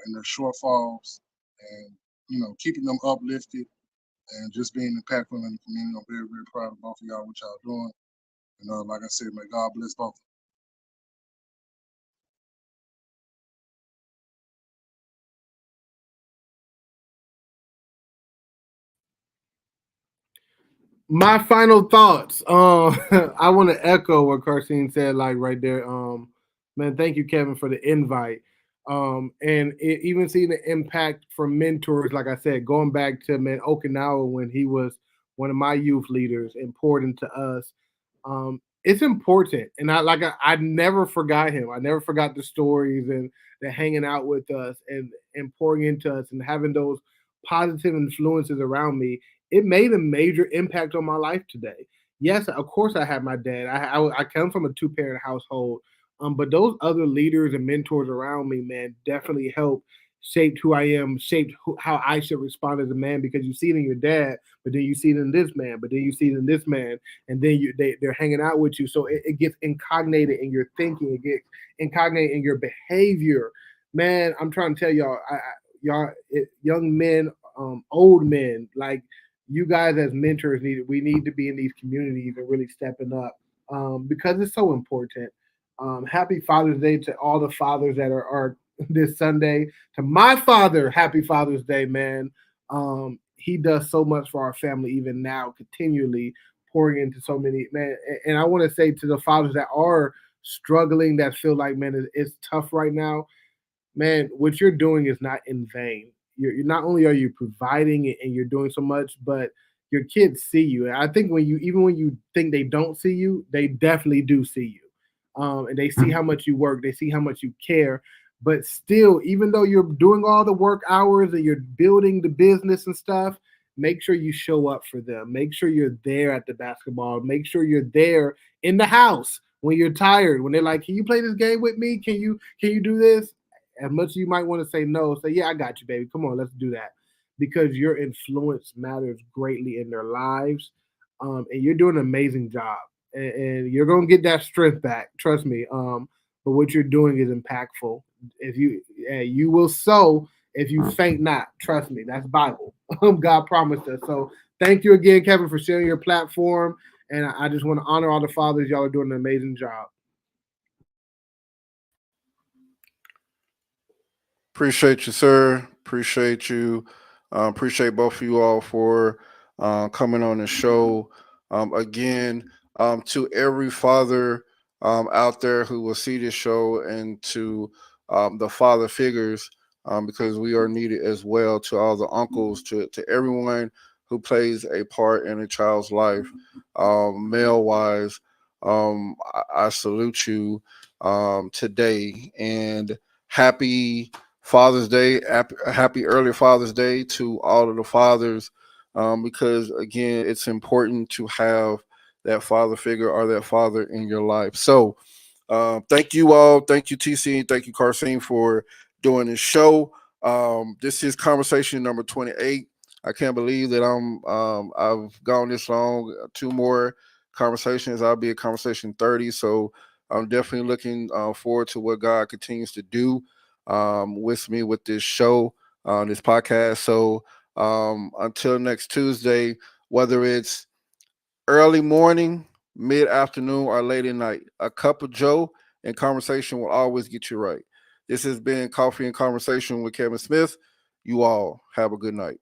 Speaker 3: in their shortfalls, and you know, keeping them uplifted and just being impactful in the community. I'm very proud of both of y'all, what y'all doing. And like I said, may God bless both.
Speaker 2: My final thoughts. I want to echo what Carson said, like right there. Man, thank you, Kevin, for the invite. And even seeing the impact from mentors, like I said, going back to Okinawa when he was one of my youth leaders and poured into us. It's important, and I never forgot him. I never forgot the stories and the hanging out with us and pouring into us and having those positive influences around me. It made a major impact on my life today. Yes, of course, I had my dad. I come from a two-parent household, but those other leaders and mentors around me, man, definitely helped shaped who I am, shaped how I should respond as a man. Because you see it in your dad, but then you see it in this man, but then you see it in this man, and then they're hanging out with you, so it gets incognated in your thinking, it gets incognated in your behavior. Man, I'm trying to tell y'all, young men, old men, like you guys as mentors we need to be in these communities and really stepping up, because it's so important. Happy Father's Day to all the fathers that are this Sunday. To my father, happy Father's Day, man. He does so much for our family even now, continually pouring into so many, man. And I want to say to the fathers that are struggling, that feel like, man, it's tough right now, man, what you're doing is not in vain. You're not only are you providing and you're doing so much, but your kids see you. And I think when you think they don't see you, they definitely do see you. And they see how much you work, they see how much you care. But still, even though you're doing all the work hours and you're building the business and stuff, make sure you show up for them. Make sure you're there at the basketball. Make sure you're there in the house when you're tired. When they're like, "Can you play this game with me? Can you do this?" As much as you might want to say no, say, "Yeah, I got you, baby. Come on, let's do that." Because your influence matters greatly in their lives. and you're doing an amazing job. And you're gonna get that strength back. Trust me. But what you're doing is impactful. If you will sow if you faint not. Trust me, that's Bible. God promised us. So thank you again, Kevin, for sharing your platform. And I just want to honor all the fathers. Y'all are doing an amazing job.
Speaker 1: Appreciate you, sir. Appreciate you. Appreciate both of you all for coming on the show. Again, to every father out there who will see this show, and to the father figures, because we are needed as well, to all the uncles, to everyone who plays a part in a child's life, male wise. I salute you today, and happy Father's Day. Happy early Father's Day to all of the fathers, because again, it's important to have that father figure or that father in your life. So, thank you all. Thank you, TC. Thank you, Karseen, for doing this show. This is conversation number 28. I can't believe that I've gone this long. 2 more conversations. I'll be at conversation 30. So I'm definitely looking forward to what God continues to do with me with this show, this podcast. So until next Tuesday, whether it's early morning, mid afternoon, or late at night, a cup of Joe and conversation will always get you right. This has been Coffee and Conversation with Kevin Smith. You all have a good night.